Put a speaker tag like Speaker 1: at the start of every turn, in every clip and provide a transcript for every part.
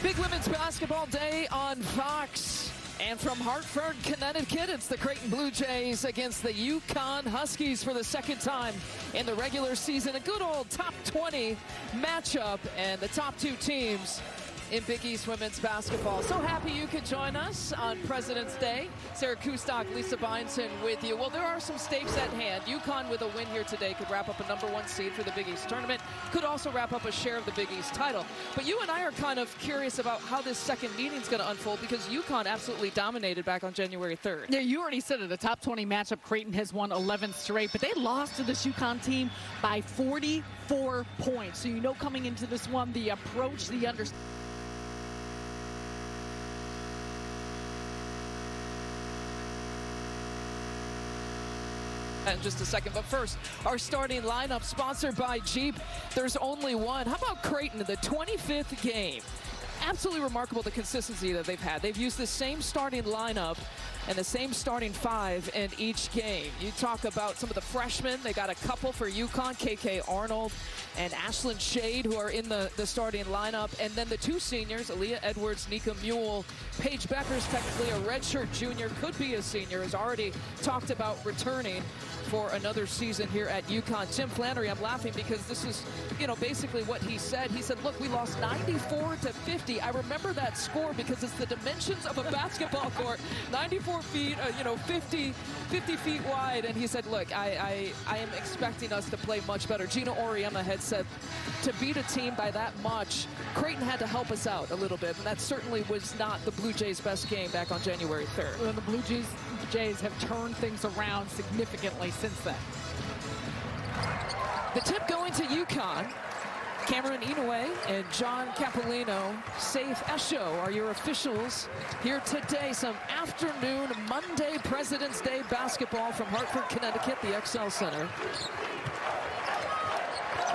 Speaker 1: Big women's basketball day on Fox. And from Hartford, Connecticut, it's the Creighton Blue Jays against the UConn Huskies for the second time in the regular season. A good old top 20 matchup, and the top two teams in Big East women's basketball. So happy you could join us on President's Day. Sarah Kustok, Lisa Byington with you. Well, there are some stakes at hand. UConn with a win here today could wrap up a #1 seed for the Big East tournament, could also wrap up a share of the Big East title. But you and I are kind of curious about how this second meeting is going to unfold, because UConn absolutely dominated back on January 3rd.
Speaker 2: Yeah, you already said it. A top 20 matchup. Creighton has won 11 straight, but they lost to this UConn team by 44 points. So you know coming into this one, the approach, the understanding.
Speaker 1: In just a second, but first, our starting lineup sponsored by Jeep. There's only one. How about Creighton in the 25th game? Absolutely remarkable, the consistency that they've had. They've used the same starting lineup and the same starting five in each game. You talk about some of the freshmen. They got a couple for UConn, KK Arnold and Ashlyn Shade, who are in the starting lineup. And then the two seniors, Aaliyah Edwards, Nika Mule. Paige Becker's technically a redshirt junior, could be a senior, has already talked about returning for another season here at UConn. Jim Flannery, I'm laughing because this is, basically what he said. He said, look, we lost 94-50. I remember that score because it's the dimensions of a basketball court. 94 feet, 50 feet wide. And he said, look, I am expecting us to play much better. Gina Auriemma had said to beat a team by that much, Creighton had to help us out a little bit. And that certainly was not the Blue Jays' best game back on January 3rd.
Speaker 2: Well, the Blue Jays have turned things around significantly since then.
Speaker 1: The tip going to UConn. Cameron Inoue and John Capolino. Safe Esho are your officials here today. Some afternoon Monday President's Day basketball from Hartford, Connecticut, the XL Center.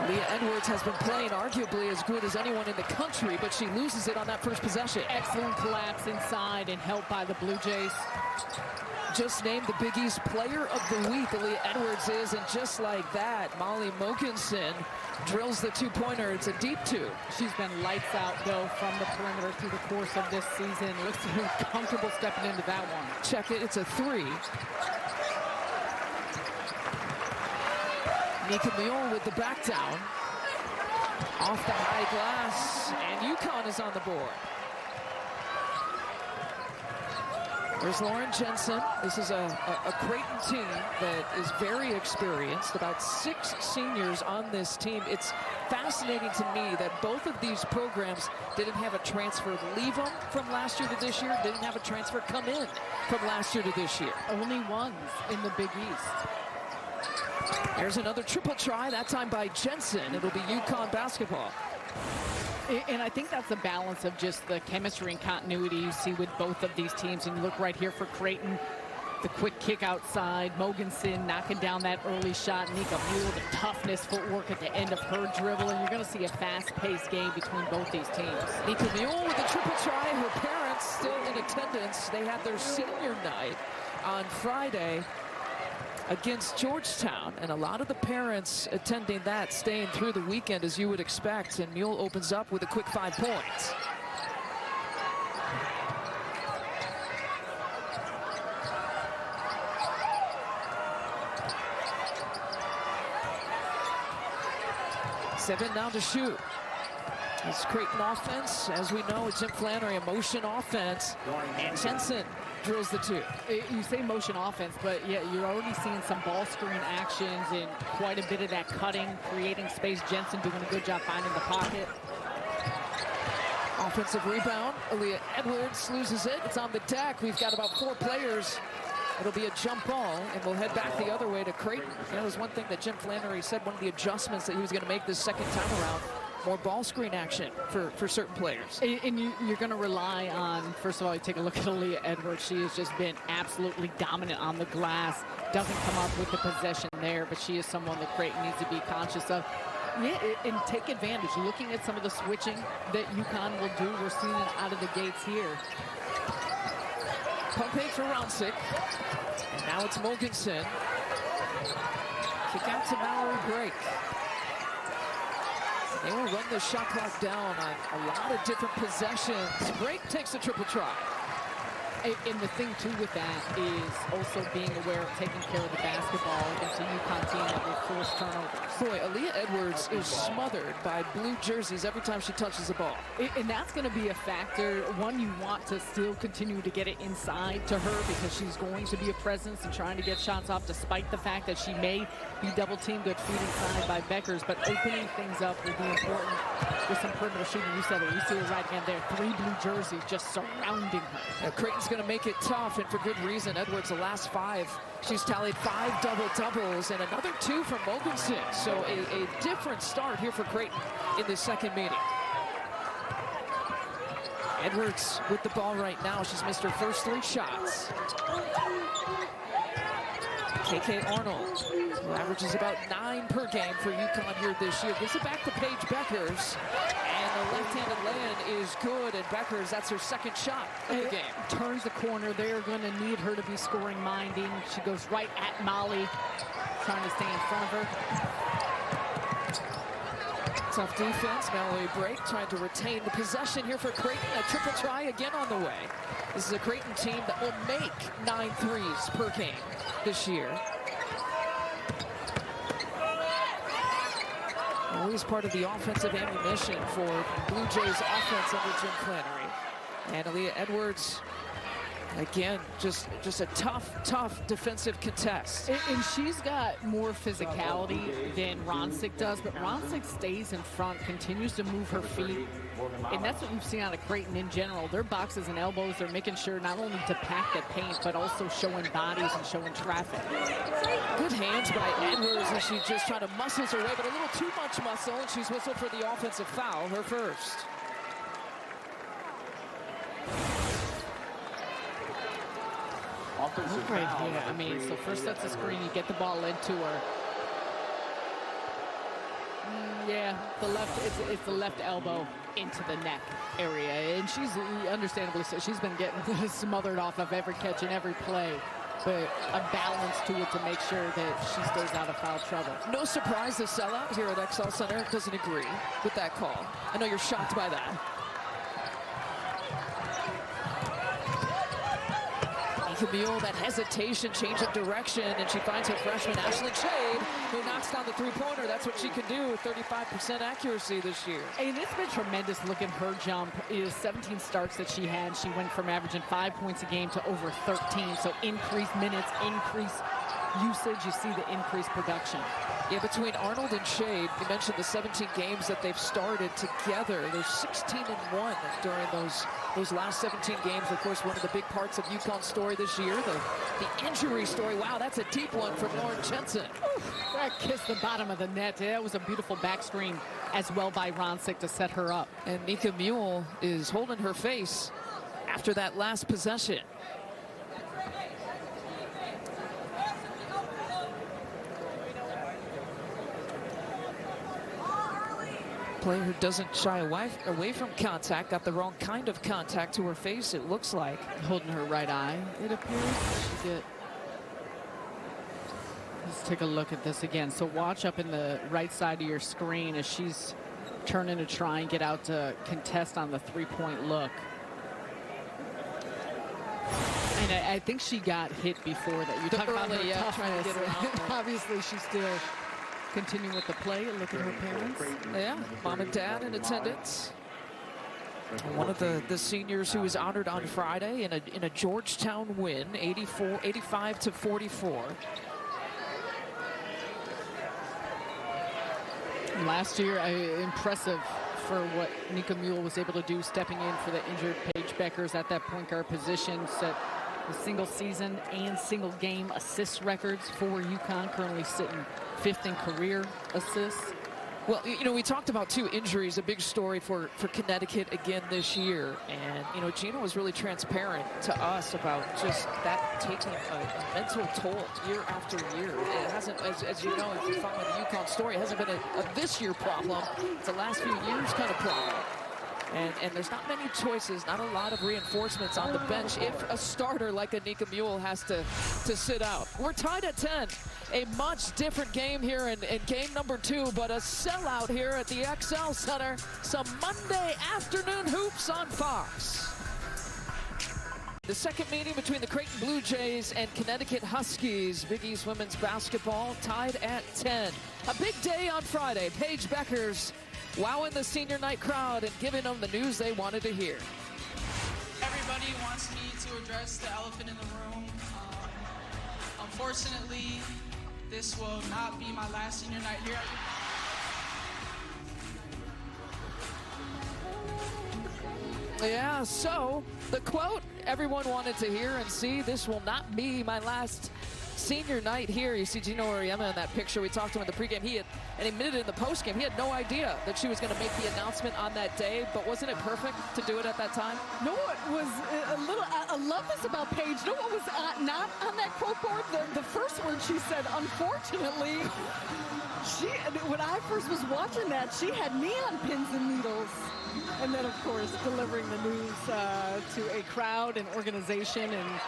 Speaker 1: Leah Edwards has been playing arguably as good as anyone in the country, but she loses it on that first possession.
Speaker 2: Excellent collapse inside and helped by the Blue Jays.
Speaker 1: Just named the Big East Player of the Week, Leah Edwards is, and just like that, Molly Mogensen drills the two-pointer. It's a deep two.
Speaker 2: She's been lights out, though, from the perimeter through the course of this season. Looks comfortable stepping into that one.
Speaker 1: Check it, it's a three. Nika Mule with the back down. Off the high glass, and UConn is on the board. There's Lauren Jensen. This is a Creighton team that is very experienced. About 6 seniors on this team. It's fascinating to me that both of these programs didn't have a transfer leave them from last year to this year, didn't have a transfer come in from last year to this year.
Speaker 2: Only ones in the Big East.
Speaker 1: There's another triple try, that time by Jensen. It'll be UConn basketball.
Speaker 2: And I think that's a balance of just the chemistry and continuity you see with both of these teams. And you look right here for Creighton, the quick kick outside, Mogensen knocking down that early shot, Nika Mule, the toughness, footwork at the end of her dribble, and you're going to see a fast-paced game between both these teams.
Speaker 1: Nika Mule with the triple try, her parents still in attendance. They had their senior night on Friday against Georgetown, and a lot of the parents attending that staying through the weekend, as you would expect. And Mule opens up with a quick 5 points. Seven down to shoot. It's Creighton offense, as we know. It's Jim Flannery, a motion offense, and Jensen drills the two.
Speaker 2: You say motion offense, but yeah, you're already seeing some ball screen actions and quite a bit of that cutting, creating space. Jensen doing a good job finding the pocket.
Speaker 1: Offensive rebound. Aaliyah Edwards loses it. It's on the deck. We've got about 4 players. It'll be a jump ball, and we'll head back the other way to Creighton. That was one thing that Jim Flannery said, one of the adjustments that he was going to make this second time around. More ball screen action for certain players.
Speaker 2: And you're going to rely on, first of all, you take a look at Aaliyah Edwards. She has just been absolutely dominant on the glass. Doesn't come up with the possession there, but she is someone that Creighton needs to be conscious of. Yeah, and take advantage. Looking at some of the switching that UConn will do, we're seeing it out of the gates here.
Speaker 1: Pump fake for Ronsick. And now it's Mogensen. Kick out to Mallory Brake. They will run the shot clock down on a lot of different possessions. Break takes a triple try.
Speaker 2: And the thing, too, with that is also being aware of taking care of the basketball against a UConn team that will force turnovers.
Speaker 1: Boy, Aaliyah Edwards is smothered by blue jerseys every time she touches the ball.
Speaker 2: And that's going to be a factor. One, you want to still continue to get it inside to her because she's going to be a presence and trying to get shots off despite the fact that she may be double-teamed, good feet inside by Beckers. But opening things up will be important with some perimeter shooting. You said it. You see it right again there. 3 blue jerseys just surrounding her.
Speaker 1: Creighton's going to make it tough, and for good reason. Edwards, the last 5, she's tallied 5 double-doubles and another 2 from Mogensen. So a different start here for Creighton in the second meeting. Edwards with the ball right now. She's missed her first 3 shots. KK Arnold, who averages about 9 per game for UConn here this year, gives it back to Paige Beckers. And the left-handed land is good, and Beckers, that's her second shot of the game.
Speaker 2: Turns the corner. They're going to need her to be scoring minding. She goes right at Molly, trying to stay in front of her.
Speaker 1: Tough defense. Mallory Break trying to retain the possession here for Creighton. A triple try again on the way. This is a Creighton team that will make 9 threes per game this year. Always part of the offensive ammunition for Blue Jays offense under Jim Flannery. And Aaliyah Edwards, again, just a tough defensive contest.
Speaker 2: And she's got more physicality than Ronsick does, but Ronsick stays in front, continues to move her feet. And that's what we've seen out of Creighton in general. Their boxes and elbows, they're making sure not only to pack the paint, but also showing bodies and showing traffic.
Speaker 1: Good hands by Edwards as she's just trying to muscle her way, but a little too much muscle, and she's whistled for the offensive foul, her first.
Speaker 2: Right here. I mean, so first that's a screen, you get the ball into her. Yeah, the left, it's the left elbow into the neck area. And she's, understandably so, she's been getting smothered off of every catch and every play. But a balance to it to make sure that she stays out of foul trouble.
Speaker 1: No surprise the sellout here at XL Center doesn't agree with that call. I know you're shocked by that. Camille, that hesitation, change of direction, and she finds her freshman Ashlyn Shade, who knocks down the three-pointer. That's what she can do with 35% accuracy this year.
Speaker 2: And it's been tremendous. Look at her jump. It is 17 starts that she had. She went from averaging 5 points a game to over 13. So increased minutes, increased usage. You see the increased production.
Speaker 1: Yeah, between Arnold and Shade, you mentioned the 17 games that they've started together. They're 16-1 during those last 17 games. Of course, one of the big parts of UConn's story this year, the injury story. Wow, that's a deep one from Lauren Jensen.
Speaker 2: That kissed the bottom of the net. That was a beautiful back screen as well by Ronsick to set her up.
Speaker 1: And Nika Mule is holding her face after that last possession. Player who doesn't shy away from contact, got the wrong kind of contact to her face, it looks like.
Speaker 2: Holding her right eye, it appears. She did. Let's take a look at this again. So watch up in the right side of your screen as she's turning to try and get out to contest on the three-point look. And I think she got hit before that. You're talking about her toughness.
Speaker 1: Trying to get her out.
Speaker 2: Obviously, she's still continuing with the play and look at her parents.
Speaker 1: Yeah, mom and dad in attendance. One of the seniors who was honored on Friday in a Georgetown win, 85-44.
Speaker 2: Last year, impressive for what Nika Mule was able to do, stepping in for the injured Paige Beckers at that point guard position, set the single season and single game assist records for UConn, currently sitting 5th in career assists.
Speaker 1: Well, you know, we talked about 2 injuries, a big story for Connecticut again this year. And, you know, Gina was really transparent to us about just that taking a mental toll year after year. It hasn't, as you know, if you follow the UConn story, it hasn't been a this year problem. It's a last few years kind of problem. And there's not many choices, not a lot of reinforcements on the bench if a starter like Anika Mule has to sit out. We're tied at 10. A much different game here in game number 2, but a sellout here at the XL Center. Some Monday afternoon hoops on Fox. The second meeting between the Creighton Blue Jays and Connecticut Huskies. Big East women's basketball tied at 10. A big day on Friday. Paige Beckers wowing the senior night crowd and giving them the news they wanted to hear.
Speaker 3: Everybody wants me to address the elephant in the room. Unfortunately, this will not be my last senior night here.
Speaker 1: Yeah, so the quote everyone wanted to hear and see, this will not be my last senior night here. You see Gino Auriemma in that picture. We talked to him in the pregame. He had, and admitted in the postgame, he had no idea that she was going to make the announcement on that day, but wasn't it perfect to do it at that time?
Speaker 2: No, it was a little, I love this about Paige. You know what was not on that quote board? The first word she said, unfortunately, when I first was watching that, she had neon pins and needles. And then, of course, delivering the news to a crowd and organization and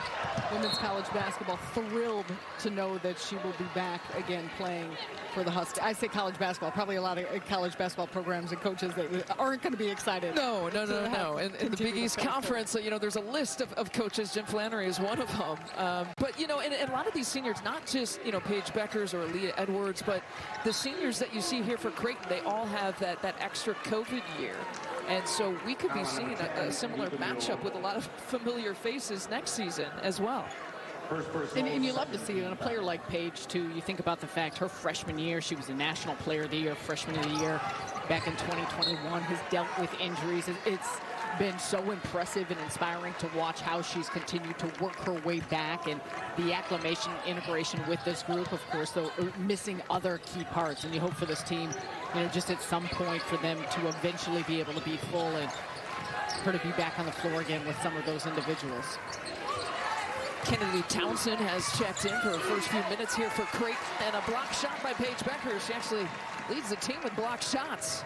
Speaker 2: women's college basketball, thrilled to know that she will be back again playing for the Huskies. I say college basketball, probably a lot of college basketball programs and coaches that aren't going to be excited.
Speaker 1: No. In the Big East Conference, you know, there's a list of coaches. Jim Flannery is one of them. But, you know, and a lot of these seniors, not just, you know, Paige Beckers or Aaliyah Edwards, but the seniors that you see here for Creighton, they all have that extra COVID year. And so we could be seeing a similar matchup with a lot of familiar faces next season as well.
Speaker 2: And you love to see it in a player like Paige, too. You think about the fact her freshman year, she was a National Player of the Year, Freshman of the Year back in 2021, has dealt with injuries. It's been so impressive and inspiring to watch how she's continued to work her way back, and the acclimation, integration with this group, of course, though missing other key parts. And you hope for this team, you know, just at some point for them to eventually be able to be full and her to be back on the floor again with some of those individuals.
Speaker 1: Kennedy Townsend has checked in for her first few minutes here for Creighton, and a block shot by Paige Becker. She actually leads the team with block shots.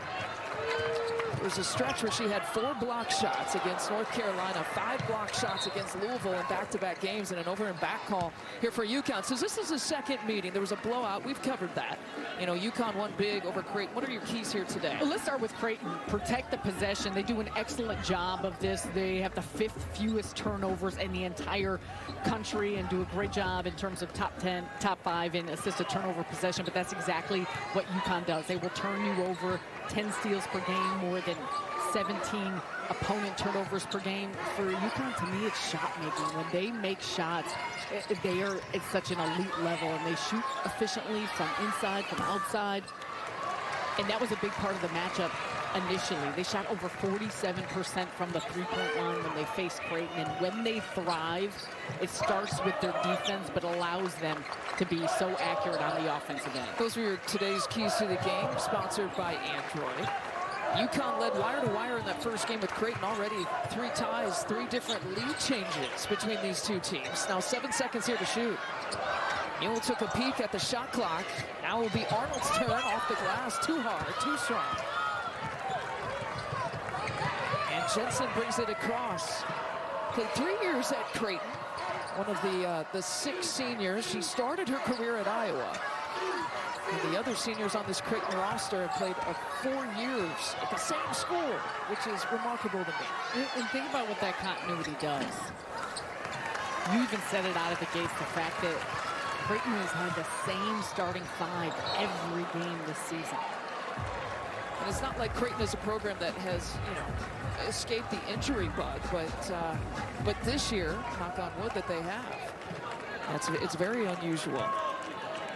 Speaker 1: There was a stretch where she had 4 block shots against North Carolina, 5 block shots against Louisville in back-to-back games, and an over and back call here for UConn. So this is the second meeting. There was a blowout. We've covered that. You know, UConn won big over Creighton. What are your keys here today?
Speaker 2: Well, let's start with Creighton. Protect the possession. They do an excellent job of this. They have the 5th fewest turnovers in the entire country and do a great job in terms of top 10, top 5 in assisted turnover possession, but that's exactly what UConn does. They will turn you over. 10 steals per game, more than 17 opponent turnovers per game. For UConn, to me, it's shot making. When they make shots, they are at such an elite level, and they shoot efficiently from inside, from outside. And that was a big part of the matchup initially. They shot over 47% from the three-point line when they faced Creighton. And when they thrive, it starts with their defense, but allows them to be so accurate on the offensive end.
Speaker 1: Those were today's keys to the game, sponsored by Android. UConn led wire to wire in that first game with Creighton. Already 3 ties, 3 different lead changes between these two teams. Now 7 seconds here to shoot. Mule took a peek at the shot clock. Now will be Arnold's turn off the glass. Too hard, too strong. And Jensen brings it across. Played 3 years at Creighton. One of the 6 seniors. She started her career at Iowa. And the other seniors on this Creighton roster have played 4 years at the same school, which is remarkable to me.
Speaker 2: And think about what that continuity does. You even said it out of the gates, the fact that Creighton has had the same starting 5 every game this season.
Speaker 1: And it's not like Creighton is a program that has, you know, escaped the injury bug, but this year, knock on wood, that they have. It's very unusual.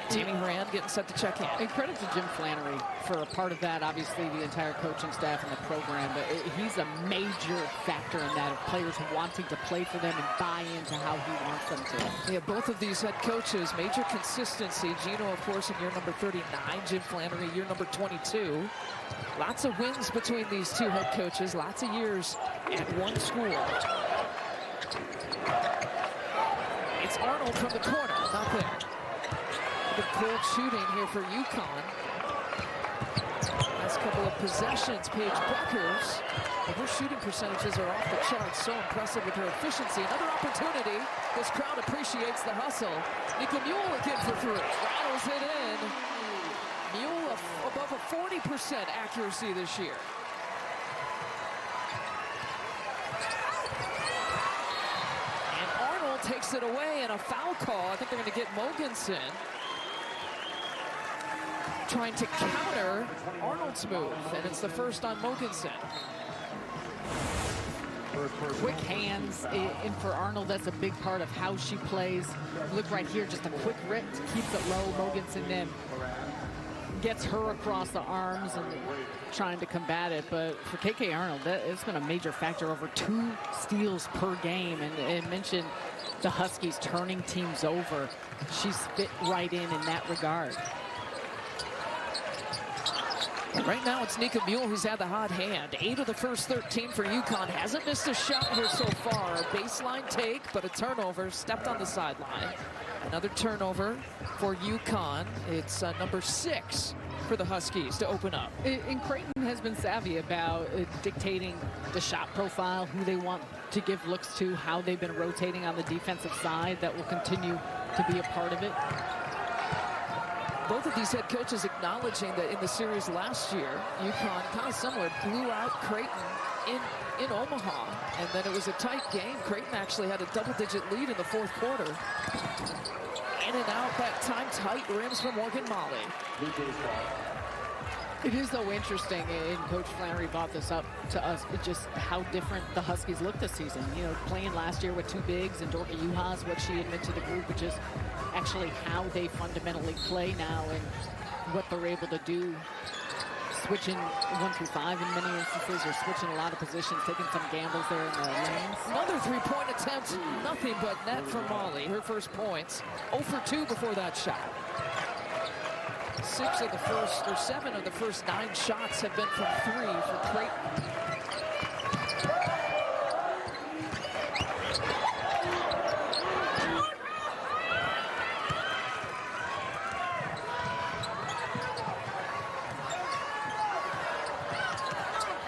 Speaker 1: Tammy Horan getting set to check in.
Speaker 2: And credit to Jim Flannery for a part of that, obviously the entire coaching staff and the program, but he's a major factor in that, of players wanting to play for them and buy into how he wants them to.
Speaker 1: Yeah, both of these head coaches, major consistency. Gino, of course, in year number 39, Jim Flannery, year number 22. Lots of wins between these two head coaches, lots of years at one school. It's Arnold from the corner, nothing. The cold shooting here for UConn. As couple of possessions. Paige Buckers, and her shooting percentages are off the charts. So impressive with her efficiency. Another opportunity. This crowd appreciates the hustle. Nika Mule again for three. Rattles it in. Mule above a 40% accuracy this year. And Arnold takes it away, and a foul call. I think they're going to get Mogensen trying to counter Arnold's move, and it's the first on Mogensen.
Speaker 2: Quick hands, and for Arnold, that's a big part of how she plays. Look right here, just a quick rip, keeps it low. Mogensen then gets her across the arms and trying to combat it. But for KK Arnold, it's been a major factor, over 2 steals per game. And mentioned the Huskies turning teams over. She's fit right in that regard.
Speaker 1: Right now, it's Nika Mule who's had the hot hand. 8 of the first 13 for UConn. Hasn't missed a shot here so far. A baseline take, but a turnover. Stepped on the sideline. Another turnover for UConn. It's number 6 for the Huskies to open up.
Speaker 2: And Creighton has been savvy about dictating the shot profile, who they want to give looks to, how they've been rotating on the defensive side. That will continue to be a part of it.
Speaker 1: Both of these head coaches acknowledging that in the series last year, UConn, kind of similar, blew out Creighton in Omaha, and then it was a tight game. Creighton actually had a double-digit lead in the fourth quarter. In and out that time, tight rims for Morgan Molly.
Speaker 2: It is, though, interesting, and Coach Flannery brought this up to us, just how different the Huskies look this season. You know, playing last year with 2 bigs, and Dorka Juhas, what she admitted to the group, which is actually how they fundamentally play now and what they're able to do, switching 1 through 5 in many instances, or switching a lot of positions, taking some gambles there in the lanes.
Speaker 1: Another 3-point attempt, nothing but net for Molly. Her first points, 0 for 2 before that shot. 7 of the first 9 shots have been from 3 for Creighton.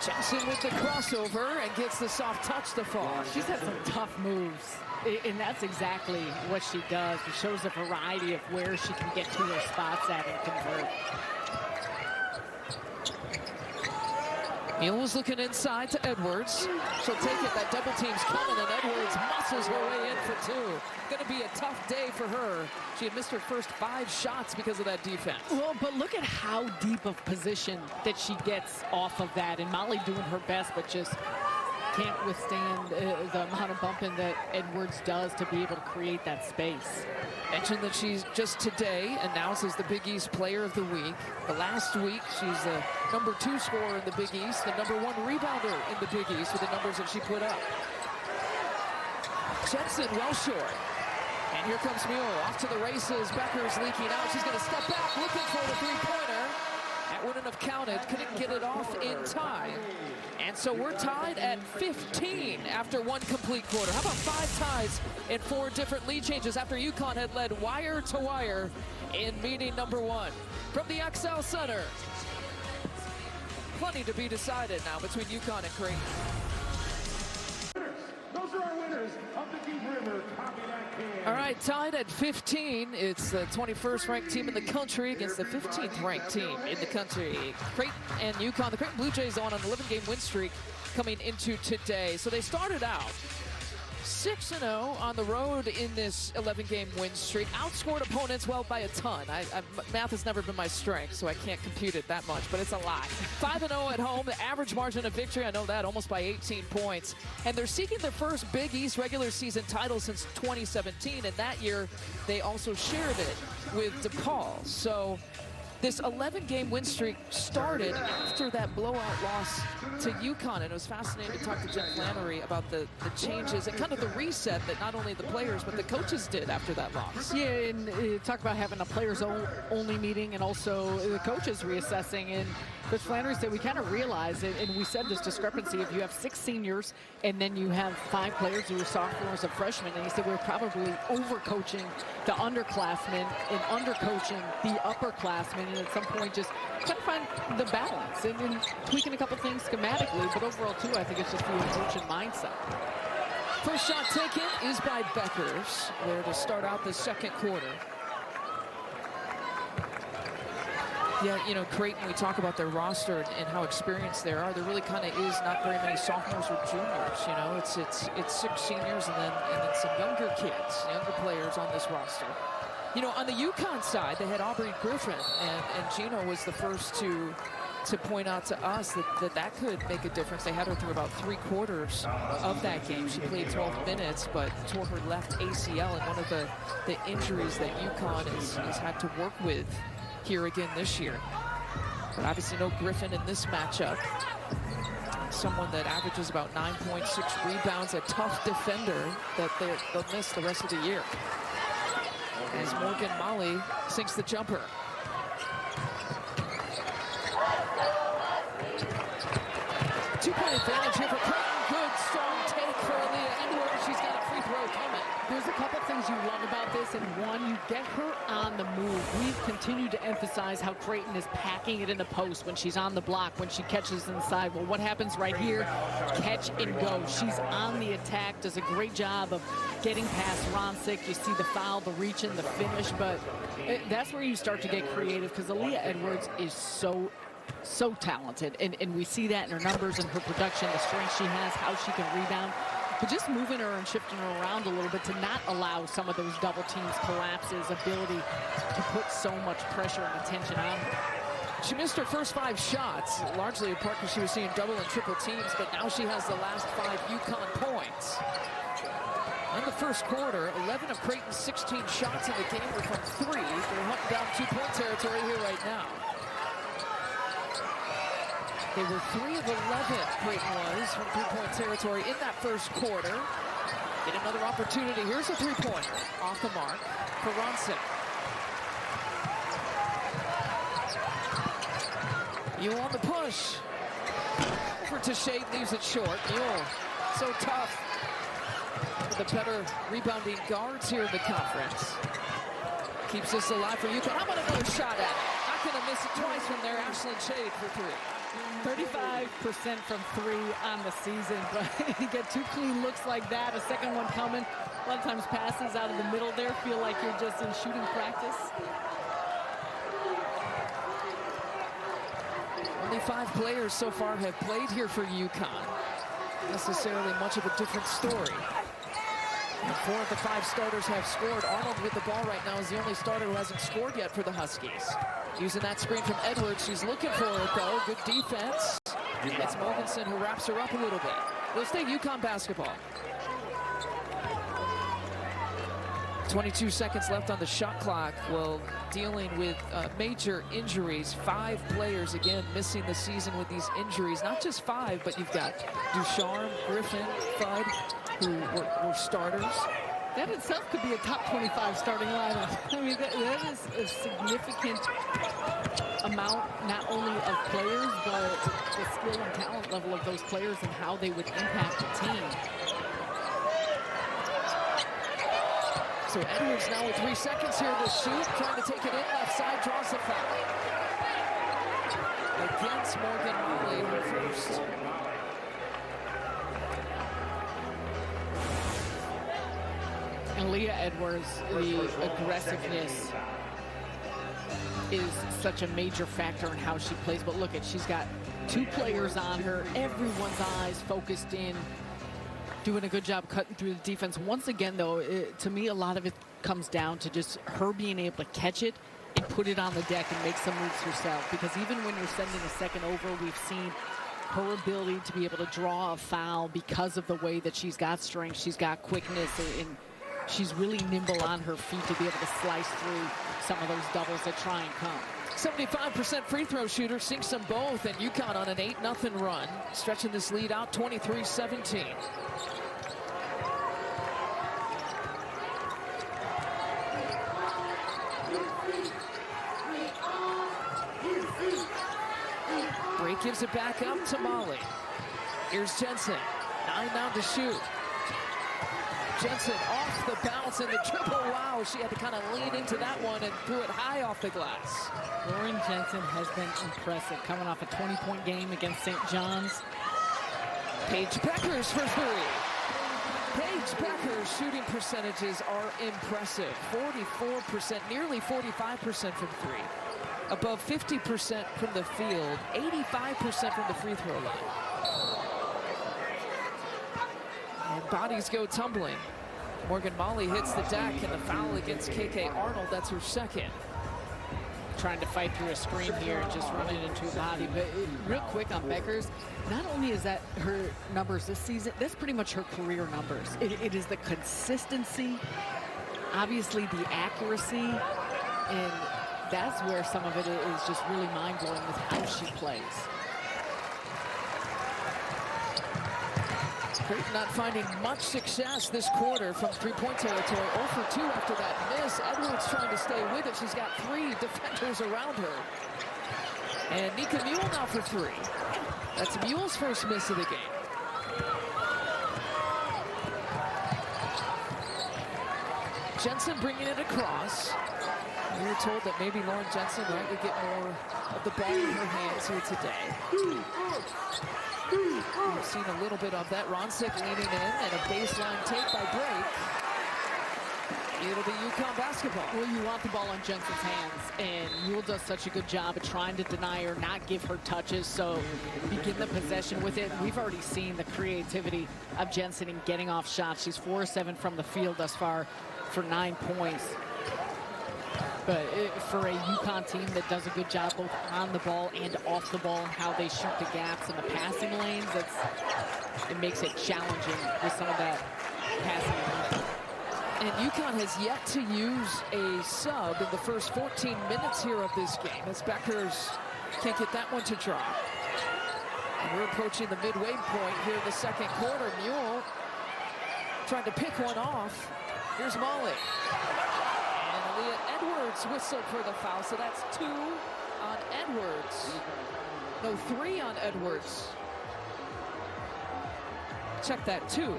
Speaker 1: Jensen with the crossover and gets the soft touch to fall.
Speaker 2: She's had some tough moves, and that's exactly what she does. She shows a variety of where she can get to her spots at and convert.
Speaker 1: Mule was looking inside to Edwards. She'll take it. That double team's coming, and Edwards muscles her way in for 2. Going to be a tough day for her. She had missed her first 5 shots because of that defense.
Speaker 2: Well, but look at how deep of position that she gets off of that. And Molly doing her best, but just can't withstand the amount of bumping that Edwards does to be able to create that space.
Speaker 1: Mentioned that she's just today announced as the Big East Player of the Week. The last week, she's the number 2 scorer in the Big East, the number 1 rebounder in the Big East with the numbers that she put up. Jensen well short. And here comes Mule off to the races. Becker's leaking out. She's going to step back looking for the 3-pointer. That wouldn't have counted. Couldn't get it off in time. And so we're tied at 15 after 1 complete quarter. How about 5 ties in 4 different lead changes after UConn had led wire to wire in meeting number 1. From the XL Center, plenty to be decided now between UConn and Creighton.
Speaker 4: Those are our winners of the Deep River Coffee Can.
Speaker 1: All right, tied at 15. It's the 21st ranked team in the country against the 15th ranked team in the country. Creighton and UConn. The Creighton Blue Jays on an 11-game win streak coming into today. So they started out 6-0 on the road in this 11-game win streak. Outscored opponents, well, by a ton. Math has never been my strength, so I can't compute it that much, but it's a lot. 5-0 at home, the average margin of victory, I know that, almost by 18 points. And they're seeking their first Big East regular season title since 2017, and that year they also shared it with DePaul. So this 11-game win streak started after that blowout loss to UConn, and it was fascinating to talk to Jeff Flannery about the changes and kind of the reset that not only the players but the coaches did after that loss.
Speaker 2: Yeah, and talk about having a players-only meeting and also the coaches reassessing. And Coach Flannery said we kind of realized, and we said this discrepancy, if you have 6 seniors and then you have 5 players who are sophomores and freshmen, and he said we're probably overcoaching the underclassmen and undercoaching the upperclassmen. and at some point just trying to find the balance and tweaking a couple things schematically. But overall, too, I think it's just the approach and mindset.
Speaker 1: First shot taken is by Beckers, there to start out the second quarter. Yeah, you know, Creighton, we talk about their roster and how experienced they are. There really kind of is not very many sophomores or juniors. You know, it's 6 seniors and then some younger kids, younger players on this roster. You know, on the UConn side, they had Aubrey Griffin, and Gino was the first to point out to us that could make a difference. They had her through about 3/4 of that game. She played 12 minutes, but tore her left ACL in one of the injuries that UConn has had to work with here again this year. But obviously no Griffin in this matchup. Someone that averages about 9.6 rebounds, a tough defender that they'll miss the rest of the year. As Morgan Molly sinks the jumper. Two-point advantage here for Creighton. Good, strong take for Aaliyah Edwards. She's got a free throw coming.
Speaker 2: There's a couple things you love about this, and one, you get her on the move. We've continued to emphasize how Creighton is packing it in the post when she's on the block, when she catches inside. Well, what happens right here? Catch and go. She's on the attack, does a great job of getting past Ronsick. You see the foul, the reach, and the finish, but that's where you start to get creative because Aaliyah Edwards is so talented, and we see that in her numbers and her production, the strength she has, how she can rebound. But just moving her and shifting her around a little bit to not allow some of those double teams, collapses, ability to put so much pressure and attention on her.
Speaker 1: She missed her first 5 shots, largely in part because she was seeing double and triple teams, but now she has the last 5 UConn points. In the first quarter, 11 of Creighton's 16 shots in the game were from 3. They're hunting down 2-point territory here right now. They were 3 of 11, Creighton was, from 3-point territory in that first quarter. Get another opportunity. Here's a 3-pointer off the mark for Ronsick. Mule on the push. For Tashade, leaves it short. Mule, so tough. The better rebounding guards here in the conference. Keeps this alive for UConn. How about another shot at it? Not going to miss it twice from there. Ashlyn Shade for 3.
Speaker 2: 35% from 3 on the season, but you get 2 clean looks like that, a second one coming. A lot of times passes out of the middle there feel like you're just in shooting practice.
Speaker 1: Only 5 players so far have played here for UConn. Necessarily much of a different story. And 4 of the 5 starters have scored. Arnold with the ball right now is the only starter who hasn't scored yet for the Huskies. Using that screen from Edwards. She's looking for it, though. Good defense. It's Mogensen who wraps her up a little bit. It'll stay UConn basketball. 22 seconds left on the shot clock. Well, dealing with major injuries. 5 players, again, missing the season with these injuries. Not just 5, but you've got Ducharme, Griffin, Fudd, who were starters.
Speaker 2: That itself could be a top 25 starting lineup. I mean, that is a significant amount, not only of players, but the skill and talent level of those players and how they would impact the team.
Speaker 1: So Edwards now with 3 seconds here to shoot, trying to take it in, left side, draws the foul. Against Morgan Molly, her first.
Speaker 2: And Leah Edwards, the aggressiveness is such a major factor in how she plays. But look she's got 2 players on her, everyone's eyes focused in, doing a good job cutting through the defense. Once again, though, to me, a lot of it comes down to just her being able to catch it and put it on the deck and make some moves herself. Because even when you're sending a second over, we've seen her ability to be able to draw a foul because of the way that she's got strength, she's got quickness, and she's really nimble on her feet to be able to slice through some of those doubles that try and come.
Speaker 1: 75% free throw shooter, sinks them both, and UConn on an 8-0 run, stretching this lead out 23-17. Break gives it back up to Molly. Here's Jensen, 9 down to shoot. Jensen off the bounce and the triple. Wow, she had to kind of lean into that one and threw it high off the glass.
Speaker 2: Lauren Jensen has been impressive, coming off a 20-point game against St. John's.
Speaker 1: Paige Becker's for three. Paige Becker's shooting percentages are impressive. 44%, nearly 45% from three. Above 50% from the field, 85% from the free throw line. And bodies go tumbling. Morgan Molly hits the deck, and the foul against KK Arnold. That's her second.
Speaker 2: Trying to fight through a screen here and just running into a body. But real quick on Becker's, not only is that her numbers this season, that's pretty much her career numbers. It is the consistency, obviously the accuracy, and that's where some of it is just really mind-blowing with how she plays.
Speaker 1: Creighton not finding much success this quarter from three-point territory. 0 for 2 after that miss. Edwards trying to stay with it. She's got 3 defenders around her. And Nika Mule now for 3. That's Mule's first miss of the game. Jensen bringing it across. We were told that maybe Lauren Jensen would get more of the ball in her hands here today. We've seen a little bit of that. Ronsick leaning in, and a baseline take by Break. It'll be UConn basketball.
Speaker 2: Well, you want the ball on Jensen's hands, and Mule does such a good job of trying to deny her, not give her touches, so begin the possession with it. We've already seen the creativity of Jensen in getting off shots. She's 4-7 from the field thus far for 9 points. But for a UConn team that does a good job both on the ball and off the ball, how they shoot the gaps in the passing lanes, it makes it challenging with some of that passing.
Speaker 1: And UConn has yet to use a sub in the first 14 minutes here of this game, as Beckers can't get that one to drop. And we're approaching the midway point here in the second quarter. Mule trying to pick one off. Here's Molly. Edwards whistled for the foul, so that's 2 on Edwards. No, 3 on Edwards. Check that, 2.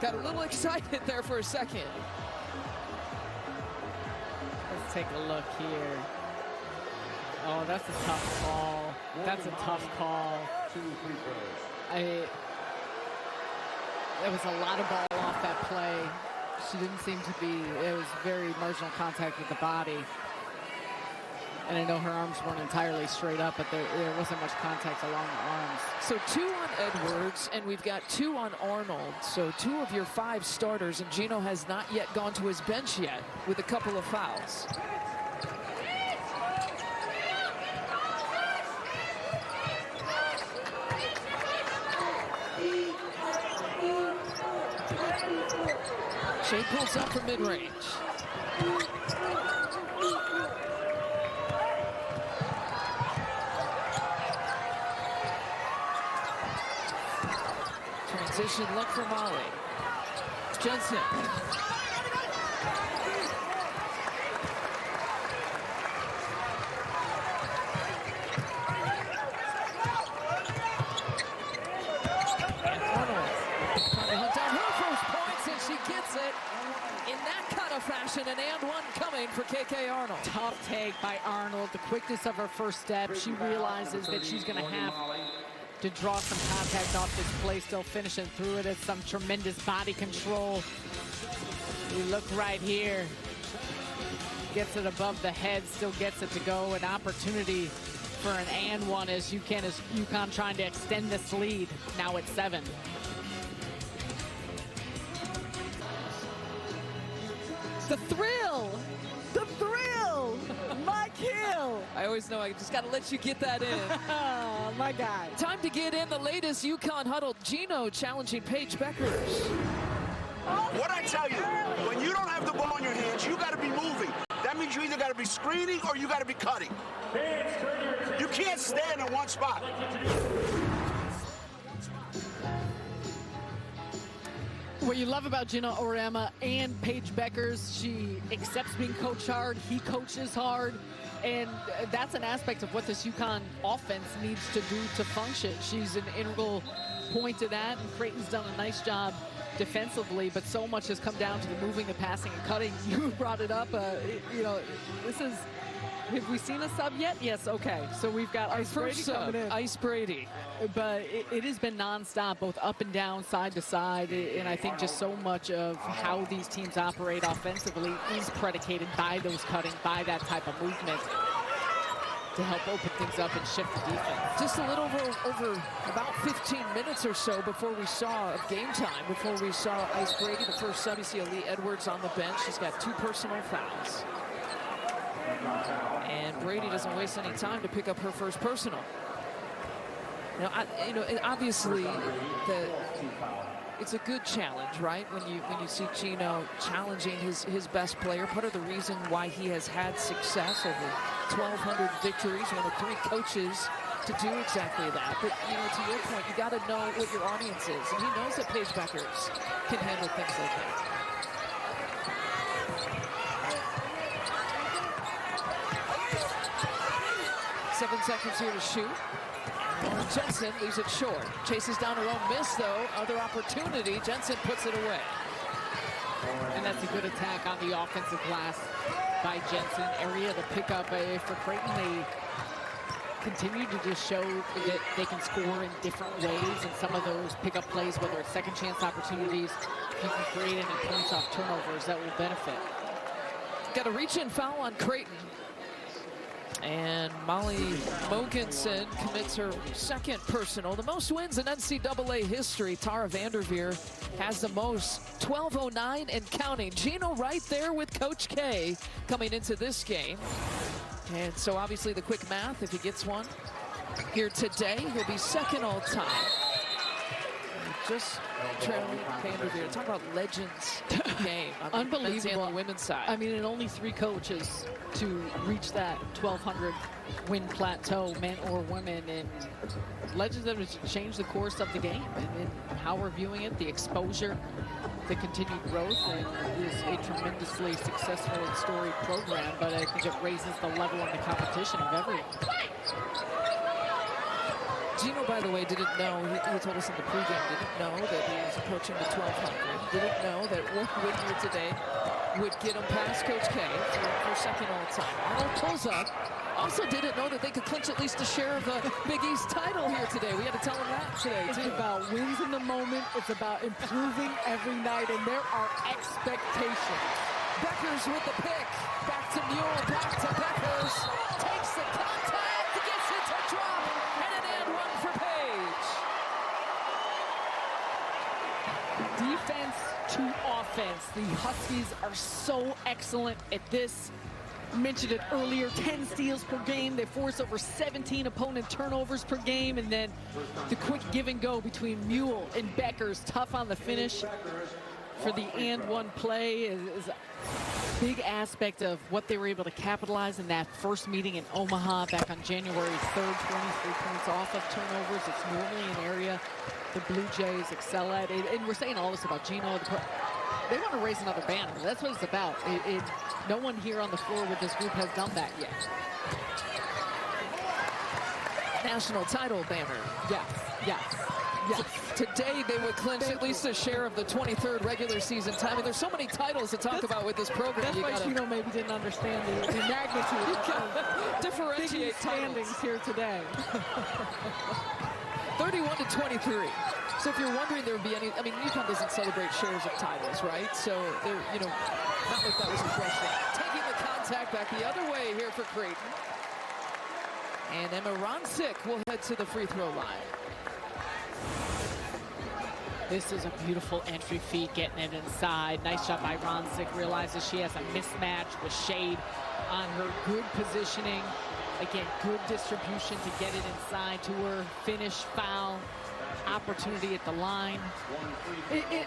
Speaker 1: Got a little excited there for a second.
Speaker 2: Let's take a look here. Oh, that's a tough call. That's a tough call. There was a lot of ball off that play. She didn't seem to be, it was very marginal contact with the body. And I know her arms weren't entirely straight up, but there wasn't much contact along the arms.
Speaker 1: So 2 on Edwards, and we've got 2 on Arnold. So 2 of your 5 starters, and Gino has not yet gone to his bench yet with a couple of fouls. Shea pulls up from mid-range. Transition look for Molly. Jensen. Fashion, an and one coming for KK Arnold.
Speaker 2: Tough take by Arnold. The quickness of her first step. She realizes that she's going to have to draw some contact off this play, still finishing through it. It's some tremendous body control. You look right here. Gets it above the head, still gets it to go. An opportunity for an and one as UConn trying to extend this lead. Now it's 7. The thrill! The thrill! Mike Hill!
Speaker 1: I always know I just got to let you get that in.
Speaker 2: Oh, my God.
Speaker 1: Time to get in the latest UConn huddle. Gino challenging Paige Beckers.
Speaker 5: What I tell you, when you don't have the ball in your hands, you got to be moving. That means you either got to be screening or you got to be cutting. You can't stand in one spot.
Speaker 2: What you love about Gina Orema and Paige Beckers, she accepts being coached hard, he coaches hard, and that's an aspect of what this UConn offense needs to do to function. She's an integral point to that, and Creighton's done a nice job defensively, but so much has come down to the moving, the passing, and cutting. You brought it up. You know, this is. Have we seen a sub yet? Yes. Okay. So we've got our
Speaker 1: first sub,
Speaker 2: coming in.
Speaker 1: Ice Brady.
Speaker 2: But it has been nonstop, both up and down, side to side, and I think just so much of how these teams operate offensively is predicated by those cutting, by that type of movement to help open things up and shift the defense.
Speaker 1: Just a little over about 15 minutes or so before we saw of game time, before we saw Ice Brady, the first sub. You see Lee Edwards on the bench. She's got 2 personal fouls. And Brady doesn't waste any time to pick up her first personal. Now, obviously, it's a good challenge, right? When you see Gino challenging his best player, part of the reason why he has had success over 1,200 victories, one of 3 coaches to do exactly that. But to your point, you got to know what your audience is, and he knows that Paige Beckers can handle things like that. 7 seconds here to shoot. Jensen leaves it short. Chases down her own miss, though. Other opportunity. Jensen puts it away.
Speaker 2: And that's a good attack on the offensive glass by Jensen. Area to pick up for Creighton. They continue to just show that they can score in different ways. And some of those pickup plays, whether it's second chance opportunities, if you can create any points off turnovers, that will benefit.
Speaker 1: Got a reach-in foul on Creighton. And Molly Mogensen commits her second personal. The most wins in NCAA history. Tara Vanderveer has the most, 1209 and counting. Gino right there with Coach K coming into this game. And so obviously the quick math, if he gets one here today, he'll be second all time. Just trailing Vanderveer. Talk about legends game.
Speaker 2: Unbelievable.
Speaker 1: On the women's side.
Speaker 2: I mean, and only 3 coaches to reach that 1,200 win plateau, men or women, and legends that have changed the course of the game and how we're viewing it, the exposure, the continued growth, and it is a tremendously successful and storied program, but I think it raises the level of the competition of everyone.
Speaker 1: Gino, by the way, didn't know, he told us in the pregame, didn't know that he was approaching the 1,200. Didn't know that one win here today would get him past Coach K for second all time. Arnold pulls up. Also didn't know that they could clinch at least a share of the Big East title here today. We had to tell him that today,
Speaker 2: It's
Speaker 1: too.
Speaker 2: about wins in the moment. It's about improving every night, and there are expectations.
Speaker 1: Beckers with the pick. Back to Mule, back to Beckers. Takes the contact, gets it to drop, and one for Paige.
Speaker 2: Defense to offense. The Huskies are so excellent at this. I mentioned it earlier, 10 steals per game. They force over 17 opponent turnovers per game, and then the quick give and go between Mule and Beckers. Tough on the finish for the and one play is a big aspect of what they were able to capitalize in that first meeting in Omaha back on January 3rd, 23 points off of turnovers. It's normally an area the Blue Jays excel at. And we're saying all this about Gino. They want to raise another banner. That's what it's about. No one here on the floor with this group has done that yet.
Speaker 1: National title banner.
Speaker 2: Yes, yes, yes.
Speaker 1: Today they would clinch at least a share of the 23rd regular season time. And there's so many titles to talk about with this program.
Speaker 2: That's why Gino maybe didn't understand the magnitude of
Speaker 1: differentiate
Speaker 2: standings here today.
Speaker 1: 31-23. So if you're wondering there would be any, I mean, UConn doesn't celebrate shares of titles, right? So they're, not like that was a question. Taking the contact back the other way here for Creighton. And Emma Ronsick will head to the free throw line.
Speaker 2: This is a beautiful entry feed, getting it inside. Nice shot by Ronsick. Realizes she has a mismatch with Shade on her. Good positioning. Again, good distribution to get it inside to her. Finish, foul, opportunity at the line.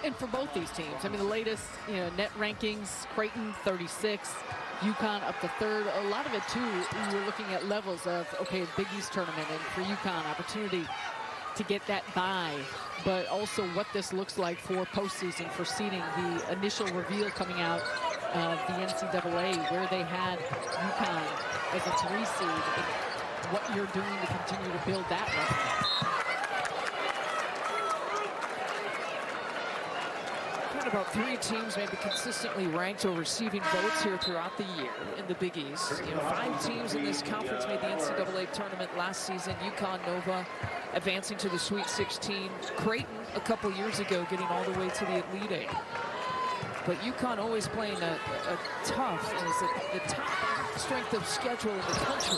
Speaker 2: And for both these teams, I mean, the latest net rankings, Creighton 36, UConn up to third. A lot of it, too, you're looking at levels of, okay, Big East tournament, and for UConn, opportunity to get that bye, but also what this looks like for postseason, for seeding. The initial reveal coming out of the NCAA, where they had UConn as a 3 seed, and what you're doing to continue to build that record.
Speaker 1: got about 3 teams maybe consistently ranked or receiving votes here throughout the year in the Big East. You know, 5 teams in this conference made the NCAA tournament last season. UConn, Nova advancing to the Sweet 16. Creighton a couple years ago getting all the way to the Elite 8. But UConn always playing a tough, and is the top strength of schedule in the country.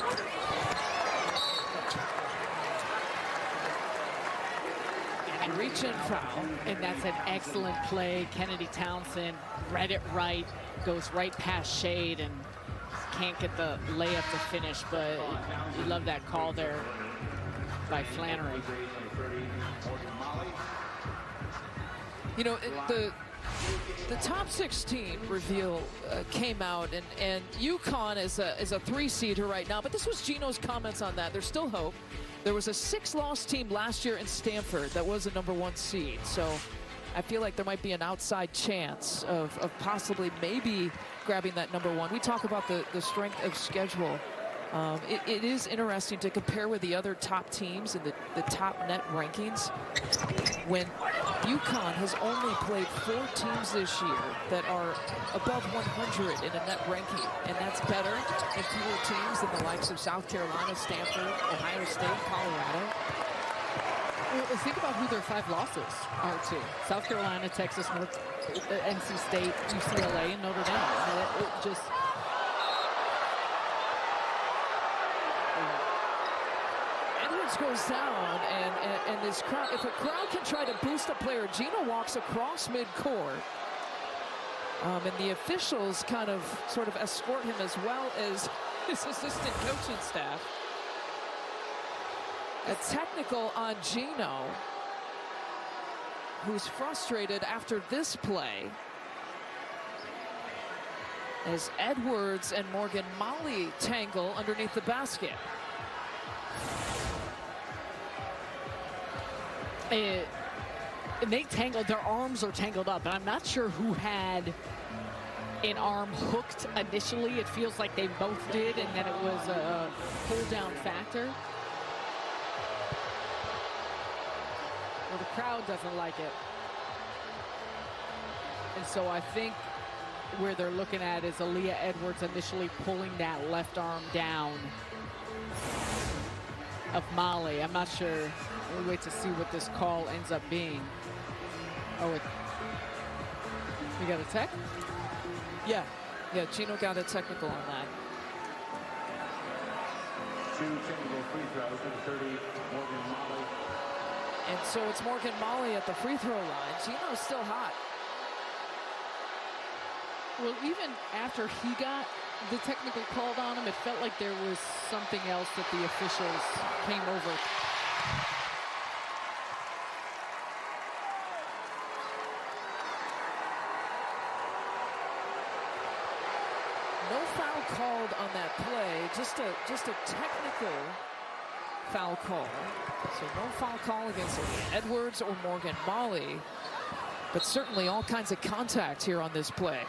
Speaker 2: Reach in foul, and that's an excellent play. Kennedy Townsend read it right, goes right past Shade, and can't get the layup to finish, but you love that call there by Flannery.
Speaker 1: You know, the top 16 reveal came out, and UConn is a 3-seeder right now, but this was Gino's comments on that. There's still hope. There was a 6-loss team last year in Stanford that was a #1 seed, so I feel like there might be an outside chance of possibly maybe grabbing that #1. We talk about the strength of schedule. It is interesting to compare with the other top teams in the top net rankings when UConn has only played 4 teams this year that are above 100 in a net ranking, and that's better than fewer teams than the likes of South Carolina, Stanford, Ohio State, Colorado.
Speaker 2: Well, think about who their 5 losses are to. South Carolina, Texas, NC State, UCLA, and Notre Dame. It just...
Speaker 1: goes down, and this crowd, if a crowd can try to boost a player, Gino walks across midcourt, and the officials kind of sort of escort him as well as his assistant coaching staff. A technical on Gino, who's frustrated after this play, as Edwards and Morgan Molly tangle underneath the basket.
Speaker 2: They tangled, their arms are tangled up, and I'm not sure who had an arm hooked initially. It feels like they both did, and then it was a pull-down factor. Well, the crowd doesn't like it. And so I think where they're looking at is Aaliyah Edwards initially pulling that left arm down of Molly. I'm not sure. We'll wait to see what this call ends up being. Oh, we got a tech?
Speaker 1: Yeah, Gino got a technical on that.
Speaker 4: 2 technical free throws to 30, Morgan Molly.
Speaker 1: And so it's Morgan Molly at the free throw line. Gino's still hot.
Speaker 2: Well, even after he got the technical called on him, it felt like there was something else that the officials came over.
Speaker 1: No foul called on that play, just a technical foul call. So no foul call against Edwards or Morgan Molly, but certainly all kinds of contact here on this play.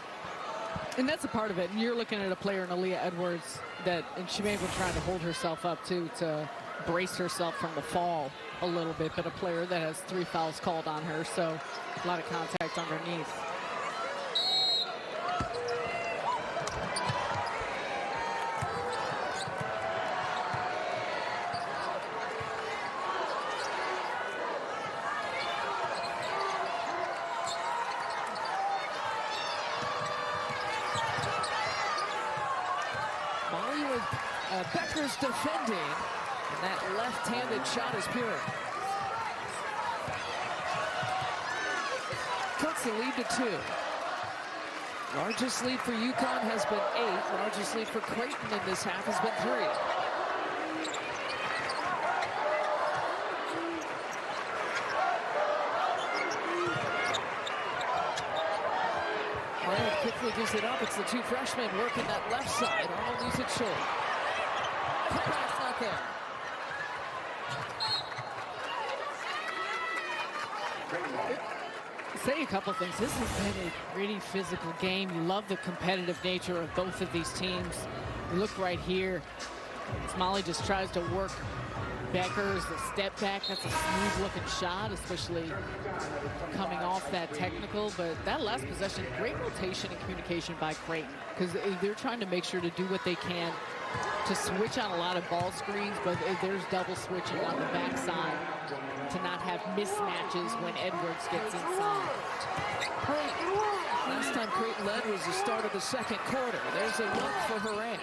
Speaker 2: And that's a part of it. And you're looking at a player in Aaliyah Edwards and she may have been trying to hold herself up too, to brace herself from the fall a little bit, but a player that has 3 fouls called on her, so a lot of contact underneath.
Speaker 1: Becker's defending, and that left-handed shot is pure. Cuts the lead to 2. Largest lead for UConn has been 8. Largest lead for Creighton in this half has been 3. Arnold quickly gives it up. It's the 2 freshmen working that left side. Arnold leaves it short. Putback's not there.
Speaker 2: Say a couple things. This has been a pretty physical game. You love the competitive nature of both of these teams. You look right here. Molly just tries to work Beckers, the step back, that's a smooth looking shot, especially coming off that technical. But that last possession, great rotation and communication by Creighton, because they're trying to make sure to do what they can to switch on a lot of ball screens, but there's double switching on the backside to not have mismatches when Edwards gets inside.
Speaker 1: Last time Creighton led was the start of the second quarter. There's a look for Horan.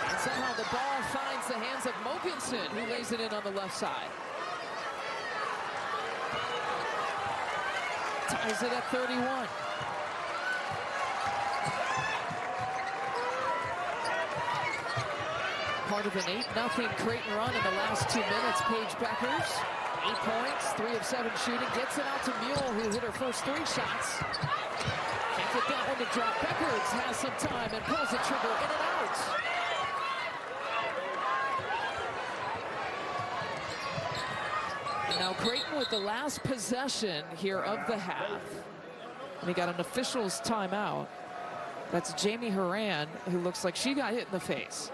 Speaker 1: And somehow the ball finds the hands of Mogensen, who lays it in on the left side. Ties it at 31. Part of an 8-0 Creighton run in the last 2 minutes. Paige Beckers, 8 points, 3 of 7 shooting. Gets it out to Mule, who hit her first 3 shots. Can't get that one to drop. Beckers has some time and pulls the trigger in and out. And now Creighton with the last possession here of the half. And he got an official's timeout. That's Jamie Horan, who looks like she got hit in the face.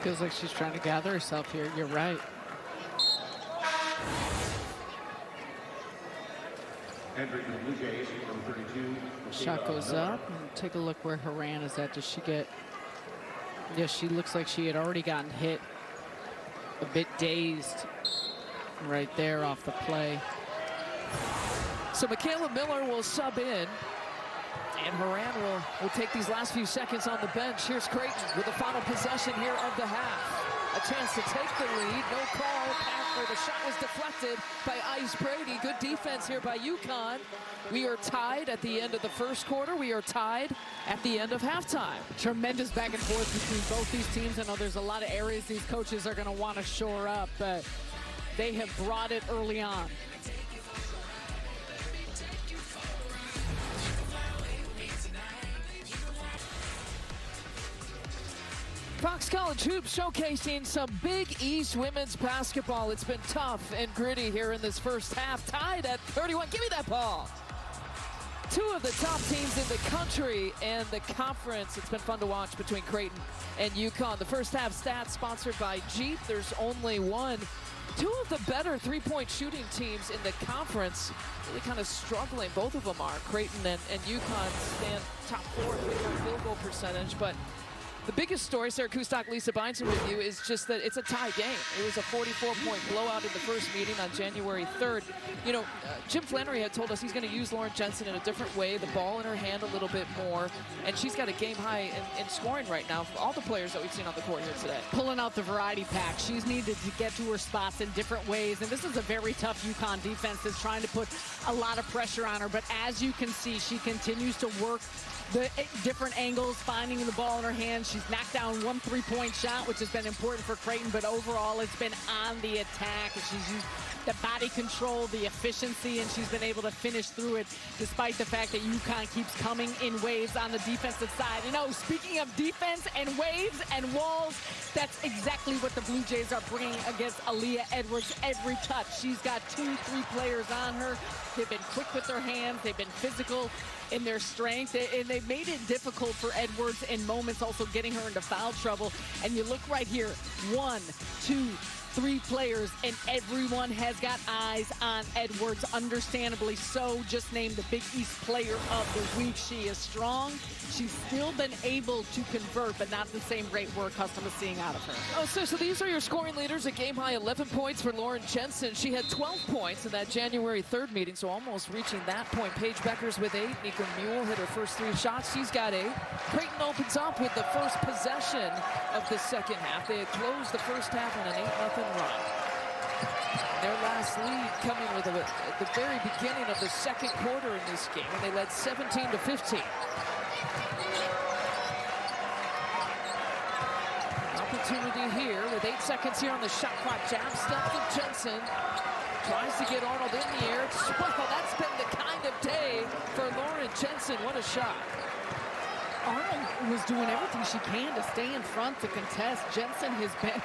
Speaker 2: Feels like she's trying to gather herself here. You're right. Shot goes up. And take a look where Horan is at. Does she get... Yes, she looks like she had already gotten hit. A bit dazed right there off the play.
Speaker 1: So Michaela Miller will sub in. And Horan will take these last few seconds on the bench. Here's Creighton with the final possession here of the half. A chance to take the lead. No call. After the shot was deflected by Ice Brady. Good defense here by UConn. We are tied at the end of the first quarter. We are tied at the end of halftime.
Speaker 2: Tremendous back and forth between both these teams. I know there's a lot of areas these coaches are going to want to shore up, but they have brought it early on.
Speaker 1: Fox College Hoops showcasing some Big East women's basketball. It's been tough and gritty here in this first half. Tied at 31. Give me that ball. 2 of the top teams in the country and the conference. It's been fun to watch between Creighton and UConn. The first half stats sponsored by Jeep. There's only one. 2 of the better three-point shooting teams in the conference really kind of struggling. Both of them are. Creighton and UConn stand top 4 field goal percentage, but the biggest story, Sarah Kustok, Lisa Beinson with you, is just that it's a tie game. It was a 44-point blowout in the first meeting on January 3rd. You know, Jim Flannery had told us he's going to use Lauren Jensen in a different way, the ball in her hand a little bit more, and she's got a game high in scoring right now for all the players that we've seen on the court here today.
Speaker 2: Pulling out the variety pack. She's needed to get to her spots in different ways, and this is a very tough UConn defense that's trying to put a lot of pressure on her, but as you can see, she continues to work the different angles, finding the ball in her hands. She's knocked down 1 3-point shot, which has been important for Creighton, but overall it's been on the attack. She's used the body control, the efficiency, and she's been able to finish through it despite the fact that UConn keeps coming in waves on the defensive side. You know, speaking of defense and waves and walls, that's exactly what the Blue Jays are bringing against Aaliyah Edwards every touch. She's got 2-3 players on her. They've been quick with their hands. They've been physical in their strength, and they've made it difficult for Edwards in moments, also getting her into foul trouble. And you look right here, 1, 2, 3 players, and everyone has got eyes on Edwards, understandably so. Just named the Big East Player of the Week. She is strong. She's still been able to convert, but not the same rate we're accustomed to seeing out of her.
Speaker 1: Oh, so these are your scoring leaders. A game-high 11 points for Lauren Jensen. She had 12 points in that January 3rd meeting, so almost reaching that point. Paige Beckers with 8. Nika Mule hit her first 3 shots. She's got 8. Creighton opens up with the first possession of the second half. They had closed the first half on an 8-0 run. Their last lead coming with at the very beginning of the second quarter in this game, and they led 17-15. Opportunity here with 8 seconds here on the shot clock. Jab step from Jensen. Tries to get Arnold in the air. Well, that's been the kind of day for Lauren Jensen. What a shot.
Speaker 2: Arnold was doing everything she can to stay in front to contest. Jensen has been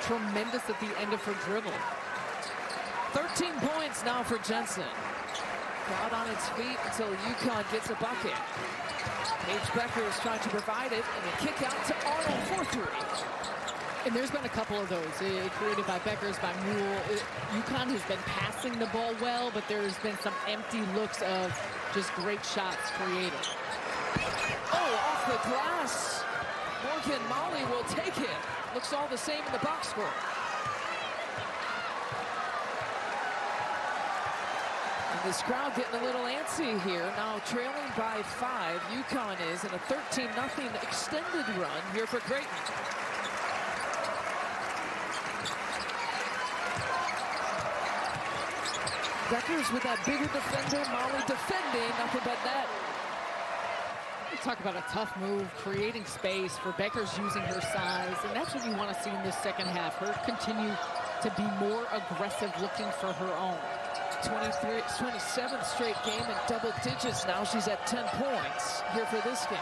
Speaker 2: tremendous at the end of her dribble.
Speaker 1: 13 points now for Jensen. Crowd on its feet until UConn gets a bucket. Paige Becker is trying to provide it, and a kick out to Arnold for three.
Speaker 2: And there's been a couple of those created by Beckers, by Moule. UConn has been passing the ball well, but there's been some empty looks of just great shots created.
Speaker 1: Oh, off the glass. Morgan Molly will take it. Looks all the same in the box score. And this crowd getting a little antsy here. Now trailing by 5. UConn is in a 13-0 extended run here for Creighton. Beckers with that bigger defender. Molly defending, nothing but net.
Speaker 2: Talk about a tough move, creating space for Beckers using her size, and that's what you want to see in this second half. Her continue to be more aggressive, looking for her own.
Speaker 1: 27th straight game in double digits now. She's at 10 points here for this game.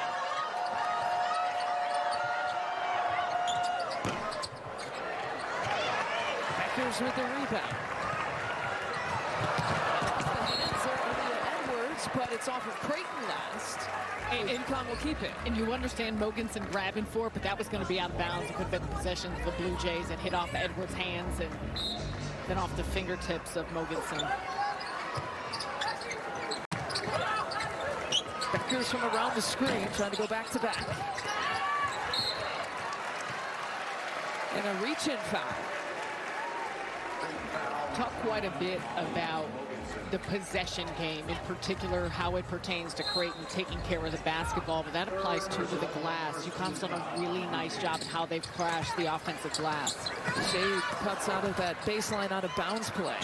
Speaker 1: Beckers with the rebound. Off the hands of Aaliyah Edwards, but it's off of Creighton last. And UConn will keep it.
Speaker 2: And you understand Mogensen grabbing for it, but that was going to be out of bounds. It could have been the possession of the Blue Jays that hit off Edwards' hands and then off the fingertips of Mogensen.
Speaker 1: Beckers from around the screen trying to go back to back. And a reach-in foul.
Speaker 2: Talk quite a bit about the possession game, in particular how it pertains to Creighton taking care of the basketball, but that applies too to the glass. UConn's done a really nice job in how they've crashed the offensive glass.
Speaker 1: Shade cuts out of that baseline out of bounds play.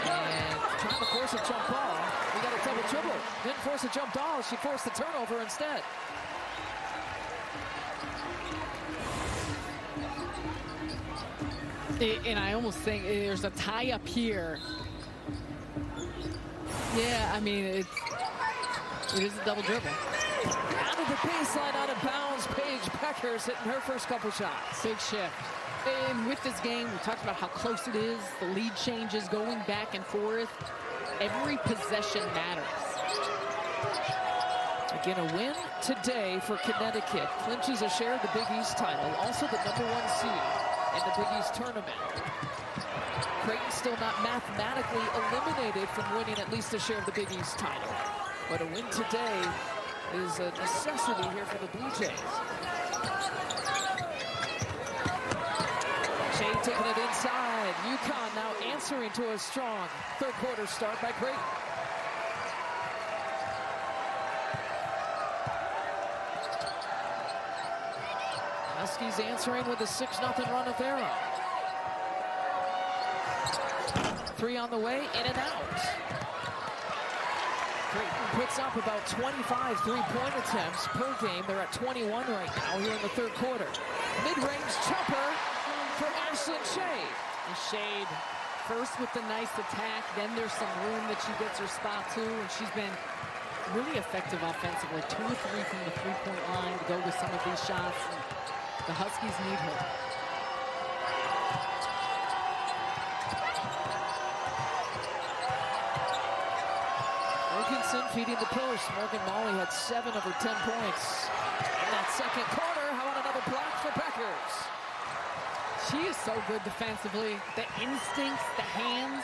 Speaker 1: And trying to force a jump ball. We got a double dribble. Didn't force a jump ball. She forced the turnover instead.
Speaker 2: And I almost think there's a tie up here. Yeah, I mean, it is a double dribble.
Speaker 1: Out of the baseline, out of bounds. Paige Beckers hitting her first couple shots.
Speaker 2: Big shift. And with this game, we talked about how close it is, the lead changes, going back and forth. Every possession matters.
Speaker 1: Again, a win today for Connecticut. Clinches a share of the Big East title, also the #1 seed in the Big East tournament. Creighton still not mathematically eliminated from winning at least a share of the Big East title. But a win today is a necessity here for the Blue Jays. Shade taking it inside. UConn now answering to a strong third quarter start by Creighton. Huskies answering with a 6-0 run of their own. 3 on the way, in and out. Creighton puts up about 25 three-point attempts per game. They're at 21 right now here in the third quarter. Mid-range jumper for Ashlyn Shade.
Speaker 2: And Shade first with the nice attack, then there's some room that she gets her spot to, and she's been really effective offensively. 2 or 3 from the three-point line to go with some of these shots. The Huskies need her.
Speaker 1: Morganson feeding the post. Morgan Molly had 7 of her 10 points in that second quarter. How about another block for Beckers?
Speaker 2: She is so good defensively. The instincts, the hands.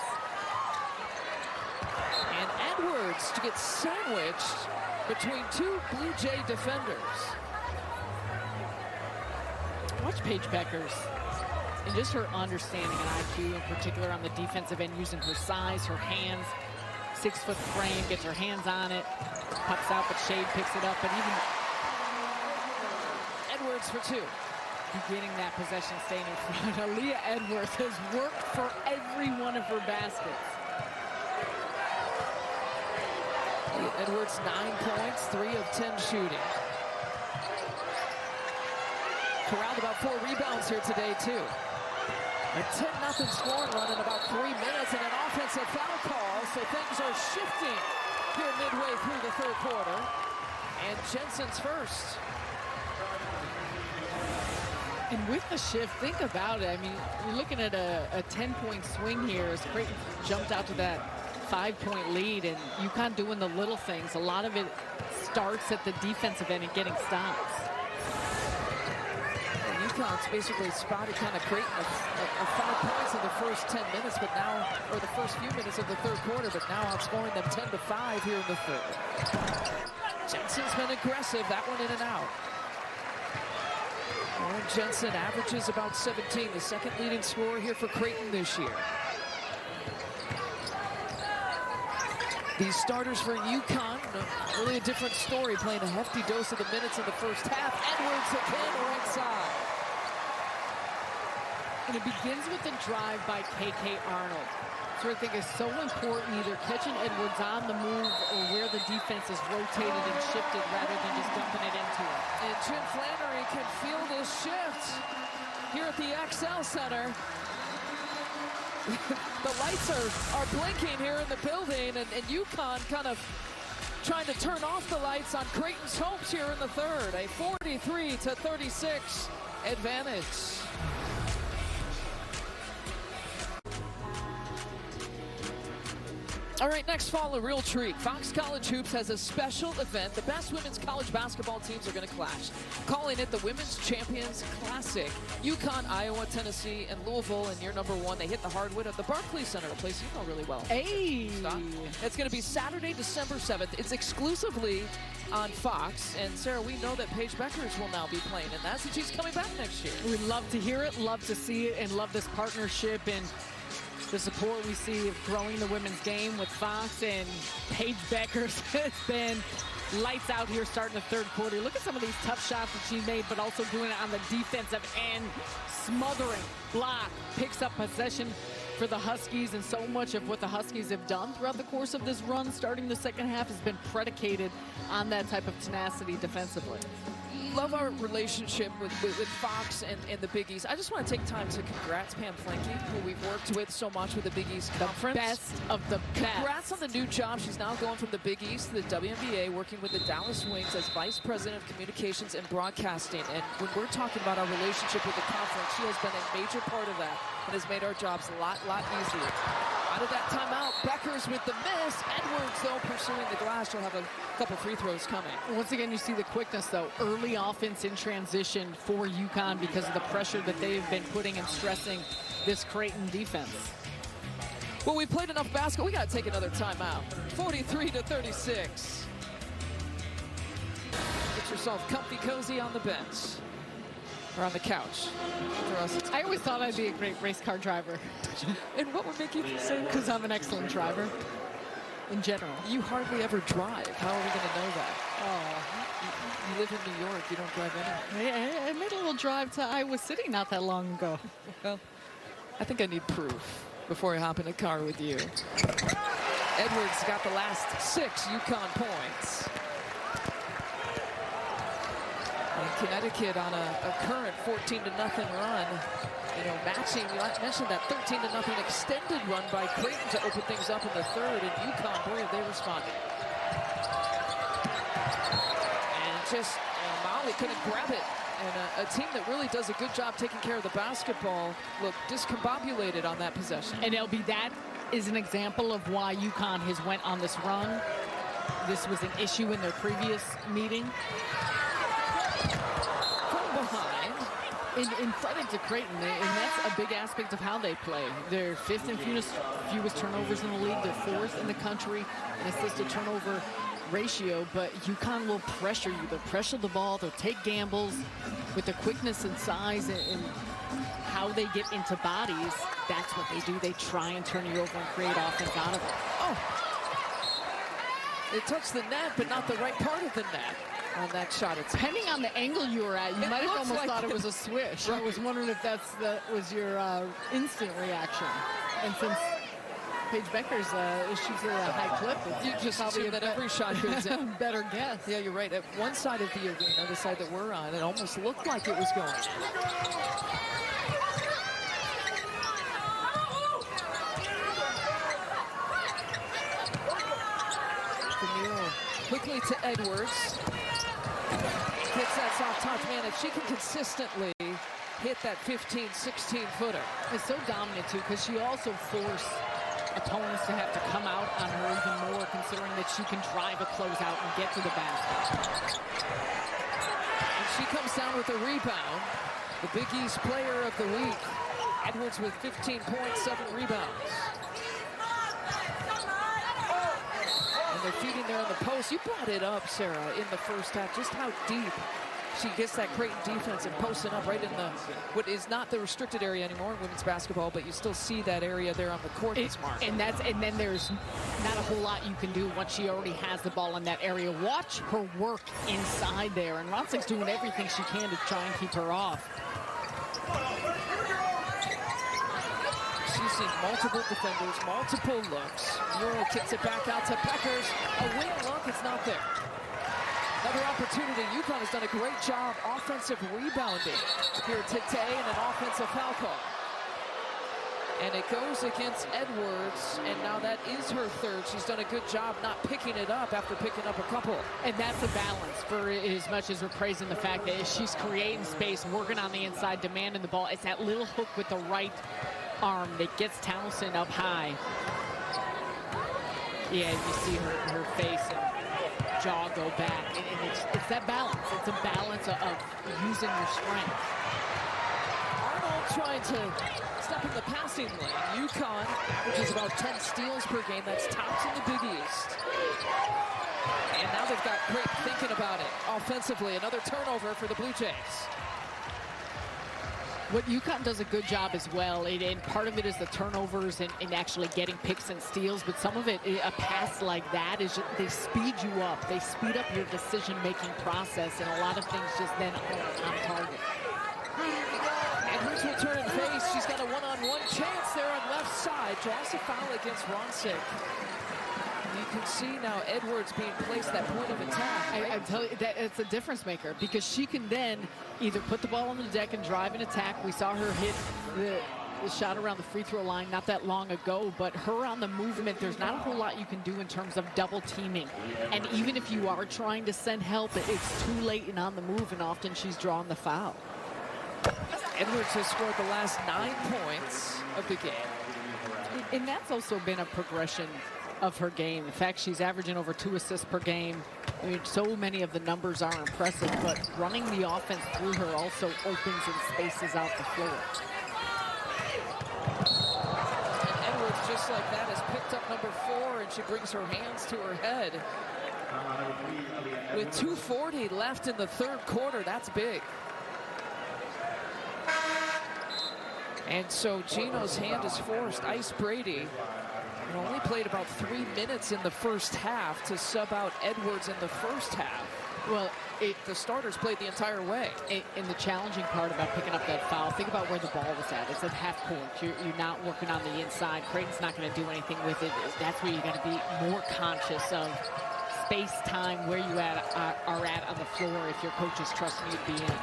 Speaker 1: And Edwards to get sandwiched between 2 Blue Jay defenders.
Speaker 2: Watch Paige Beckers and just her understanding and IQ in particular on the defensive end, using her size, her hands, 6-foot frame, gets her hands on it, pops out, but Shade picks it up. But even
Speaker 1: Edwards for 2.
Speaker 2: Beginning that possession, staying in front. Aaliyah Edwards has worked for every one of her baskets.
Speaker 1: Edwards 9 points, 3 of 10 shooting. Corralled about 4 rebounds here today, too. A 10-0 scoring run in about 3 minutes and an offensive foul call, so things are shifting here midway through the third quarter. And Jensen's first.
Speaker 2: And with the shift, think about it. I mean, you're looking at a 10-point swing here as Creighton jumped out to that 5-point lead, and UConn doing the little things. A lot of it starts at the defensive end and getting stops.
Speaker 1: UConn's basically spotted kind of Creighton a 5 points in the first 10 minutes, but now, or the first few minutes of the third quarter, but now outscoring them 10-5 here in the third. Jensen's been aggressive, that one in and out. Warren Jensen averages about 17, the second leading scorer here for Creighton this year. These starters for UConn, really a different story, playing a hefty dose of the minutes in the first half. Edwards again right side.
Speaker 2: And it begins with a drive by KK Arnold. So I think it's so important, either catching Edwards on the move or where the defense is rotated and shifted rather than just dumping it into him.
Speaker 1: And Jim Flannery can feel this shift here at the XL Center. The lights are blinking here in the building, and UConn kind of trying to turn off the lights on Creighton's hopes here in the third. A 43-36 advantage. All right, next fall, a real treat. Fox College Hoops has a special event. The best women's college basketball teams are going to clash, calling it the Women's Champions Classic. UConn, Iowa, Tennessee, and Louisville in year number 1. They hit the hardwood at the Barclays Center, a place you know really well.
Speaker 2: Hey!
Speaker 1: It's going to be Saturday, December 7th. It's exclusively on Fox. And Sarah, we know that Paige Beckers will now be playing in that since she's coming back next year.
Speaker 2: We'd love to hear it, love to see it, and love this partnership and the support we see of growing the women's game with Fox. And Paige Beckers has been lights out here starting the third quarter. Look at some of these tough shots that she made, but also doing it on the defensive end, smothering, block, picks up possession for the Huskies. And so much of what the Huskies have done throughout the course of this run, starting the second half, has been predicated on that type of tenacity defensively.
Speaker 1: Love our relationship with Fox and the Big East. I just want to take time to congrats Pam Flanke, who we've worked with so much with the Big East Conference.
Speaker 2: Best of the best.
Speaker 1: Congrats on the new job. She's now going from the Big East to the WNBA, working with the Dallas Wings as Vice President of Communications and Broadcasting. And when we're talking about our relationship with the conference, she has been a major part of that and has made our jobs a lot easier. Out of that timeout, Beckers with the miss. Edwards, though, pursuing the glass. She'll have a couple free throws coming.
Speaker 2: Once again, you see the quickness, though. Early offense in transition for UConn because of the pressure that they've been putting and stressing this Creighton defense.
Speaker 1: Well, we've played enough basketball. We got to take another timeout. 43-36. Get yourself comfy, cozy on the bench. Or on the couch. For us,
Speaker 2: I always thought I'd be a great race car driver.
Speaker 1: And what would make you say that?
Speaker 2: Because I'm an excellent driver in general.
Speaker 1: You hardly ever drive. How are we going to know that?
Speaker 2: Oh,
Speaker 1: you live in New York. You don't drive anywhere.
Speaker 2: I made a little drive to Iowa City not that long ago.
Speaker 1: Well, I think I need proof before I hop in a car with you. Edwards got the last 6 UConn points. And Connecticut on a current 14-0 run. You know, matching, you mentioned that 13-0 extended run by Creighton to open things up in the third, and UConn, boy, have they responded. And just, Molly couldn't grab it. And a team that really does a good job taking care of the basketball looked discombobulated on that possession.
Speaker 2: And LB, that is an example of why UConn has went on this run. This was an issue in their previous meeting.
Speaker 1: From behind.
Speaker 2: In credit to Creighton, and that's a big aspect of how they play. They're 5th in fewest turnovers in the league. They're 4th in the country in assisted turnover ratio, but UConn will pressure you. They'll pressure the ball. They'll take gambles with the quickness and size and how they get into bodies. That's what they do. They try and turn you over and create offense out of it.
Speaker 1: Oh, it touched the net, but not the right part of the net on that shot.
Speaker 2: Depending on the angle you were at, you might have almost thought it was a swish.
Speaker 1: Right.
Speaker 2: I was wondering if that was your instant reaction. And since Paige Beckers shoots at a high clip,
Speaker 1: You just assume that every shot goes in.
Speaker 2: Better guess.
Speaker 1: Yeah, you're right. At one side of the arena, the side that we're on, it almost looked like it was going. Camille quickly to Edwards. Gets that soft touch. Man, if she can consistently hit that 15, 16-footer.
Speaker 2: It's so dominant, too, because she also forced opponents to have to come out on her even more, considering that she can drive a closeout and get to the basket.
Speaker 1: And she comes down with a rebound. The Big East Player of the Week. Edwards with 15 points, 7 rebounds. And they're feeding there in the post. You brought it up, Sarah, in the first half, just how deep she gets that Creighton defense and posting up right in the what is not the restricted area anymore in women's basketball, but you still see that area there on the court that's marked.
Speaker 2: And then there's not a whole lot you can do once she already has the ball in that area. Watch her work inside there, and Ronsick's doing everything she can to try and keep her off.
Speaker 1: She's seen multiple defenders, multiple looks. Muro kicks it back out to Peckers. A wing look, it's not there. Another opportunity. UConn has done a great job offensive rebounding. Here Tite and an offensive foul call. And it goes against Edwards, and now that is her third. She's done a good job not picking it up after picking up a couple.
Speaker 2: And that's a balance for as much as we're praising the fact that she's creating space, working on the inside, demanding the ball. It's that little hook with the right arm that gets Townsend up high. Yeah, you see her face and jaw go back. And it's that balance. It's a balance of using your strength.
Speaker 1: Arnold trying to step in the passing lane. UConn, which is about 10 steals per game, that's tops in the Big East. And now they've got Creighton thinking about it offensively. Another turnover for the Blue Jays.
Speaker 2: What UConn does a good job as well, and part of it is the turnovers and actually getting picks and steals, but some of it, a pass like that, is just, they speed you up. They speed up your decision-making process, and a lot of things just then aren't on target.
Speaker 1: Edwards will turn and face. She's got a one-on-one chance there on left side. Draws a foul against Ronsick. You can see now Edwards being placed at point of attack.
Speaker 2: I tell you, that it's a difference maker, because she can then either put the ball on the deck and drive an attack. We saw her hit the shot around the free throw line not that long ago, but her on the movement, there's not a whole lot you can do in terms of double teaming. And even if you are trying to send help, it's too late and on the move, and often she's drawn the foul.
Speaker 1: Edwards has scored the last 9 points of the game.
Speaker 2: And that's also been a progression of her game. In fact, she's averaging over 2 assists per game. I mean, so many of the numbers are impressive, but running the offense through her also opens and spaces out the floor.
Speaker 1: And Edwards, just like that, has picked up number 4, and she brings her hands to her head. With 2:40 left in the third quarter, that's big. And so Gino's hand is forced. Ice Brady only played about 3 minutes in the first half to sub out Edwards in the first half. Well, the starters played the entire way.
Speaker 2: And the challenging part about picking up that foul, think about where the ball was at. It's at half court. You're not working on the inside. Creighton's not going to do anything with it. That's where you got to be more conscious of space, time, where you are at on the floor if your coach is trusting you to be in.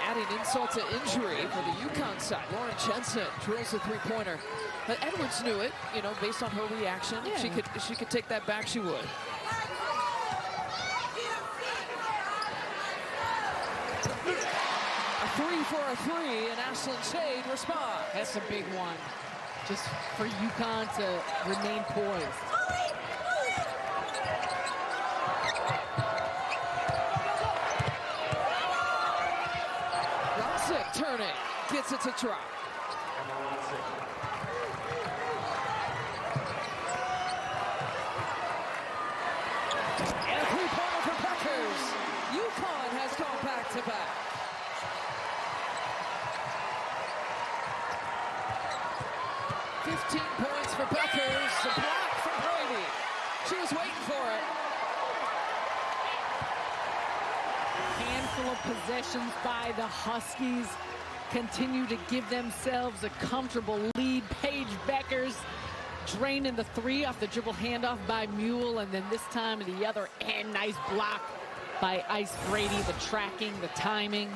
Speaker 1: Adding insult to injury for the UConn side. Lauren Jensen drills a three-pointer. But Edwards knew it, you know, based on her reaction. Yeah. She could take that back, she would. A 3 for a 3, and Ashlyn Shade responds.
Speaker 2: That's a big one. Just for UConn to remain poised.
Speaker 1: Turning, gets it to drop. And a three-pointer for Peckers. UConn has gone back-to-back. -15 points for Peckers. The block from Brady. She was waiting for it.
Speaker 2: Handful of possessions by the Huskies continue to give themselves a comfortable lead. Paige Beckers draining the 3 off the dribble handoff by Mule, and then this time the other end. Nice block by Ice Brady. The tracking, the timing.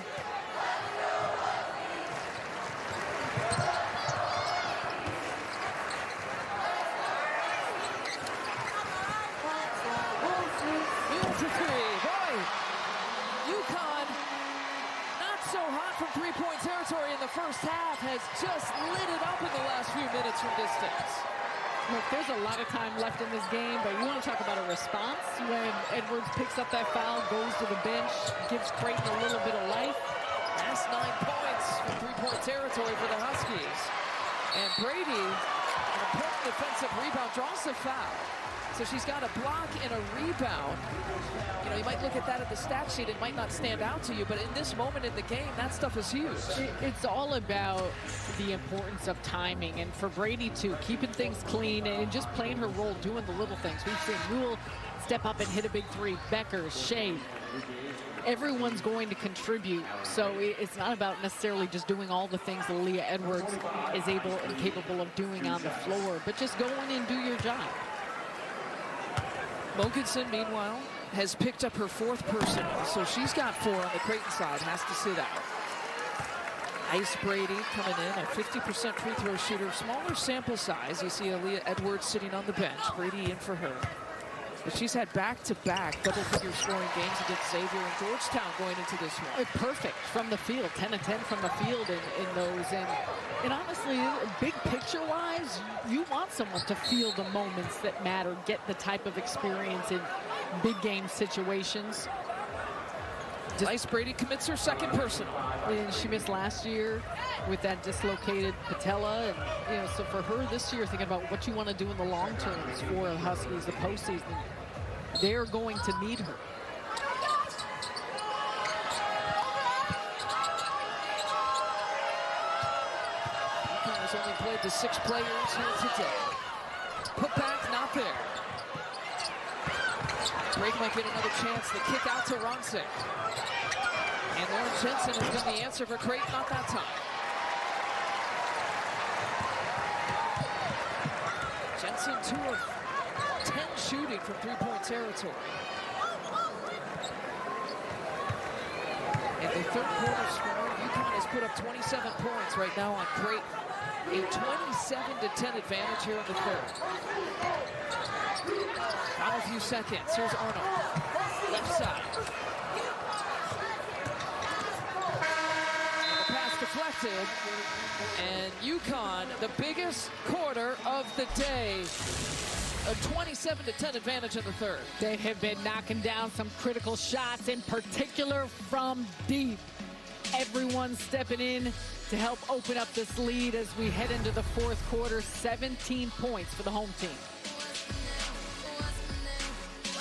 Speaker 1: Mule for 3. Boy, UConn, not so hot from three-point territory in the first half, has just lit it up in the last few minutes from distance.
Speaker 2: Look, there's a lot of time left in this game, but you want to talk about a response when Edwards picks up that foul, goes to the bench, gives Creighton a little bit of life.
Speaker 1: That's 9 points from three-point territory for the Huskies. And Brady, an important defensive rebound, draws the foul. So she's got a block and a rebound. You know, you might look at that at the stat sheet. It might not stand out to you, but in this moment in the game, that stuff is huge.
Speaker 2: It's all about the importance of timing. And for Brady, too, keeping things clean and just playing her role, doing the little things. We've seen Newell step up and hit a big three. Becker, Shea. Everyone's going to contribute, so it's not about necessarily just doing all the things that Leah Edwards is able and capable of doing on the floor, but just go in and do your job.
Speaker 1: Mogensen, meanwhile, has picked up her 4th personal, so she's got 4 on the Creighton side, has to sit out. Ice Brady coming in, a 50% free throw shooter, smaller sample size. You see Aaliyah Edwards sitting on the bench, Brady in for her. But she's had back-to-back double-figure scoring games against Xavier and Georgetown going into this one.
Speaker 2: Perfect from the field, 10 of 10 from the field in those. And honestly, big picture-wise, you want someone to feel the moments that matter, get the type of experience in big game situations.
Speaker 1: Ice Brady commits her 2nd personal.
Speaker 2: And she missed last year with that dislocated patella. And, you know, so for her this year, thinking about what you want to do in the long term for the Huskies, the postseason, they're going to need her.
Speaker 1: UConn has only played the 6 players here today. Put back, not there. Drake might get another chance. The kick out to Ronsick. And Lauren Jensen has been the answer for Creighton, not that time. Jensen 2 of 10 shooting from three-point territory. In the 3rd quarter score, UConn has put up 27 points right now on Creighton. A 27-10 advantage here in the 3rd. Final few seconds. Here's Arnold. Left side. Deflected, and UConn, the biggest quarter of the day, a 27-10 advantage in the 3rd.
Speaker 2: They have been knocking down some critical shots, in particular from deep. Everyone stepping in to help open up this lead as we head into the 4th quarter. 17 points for the home team.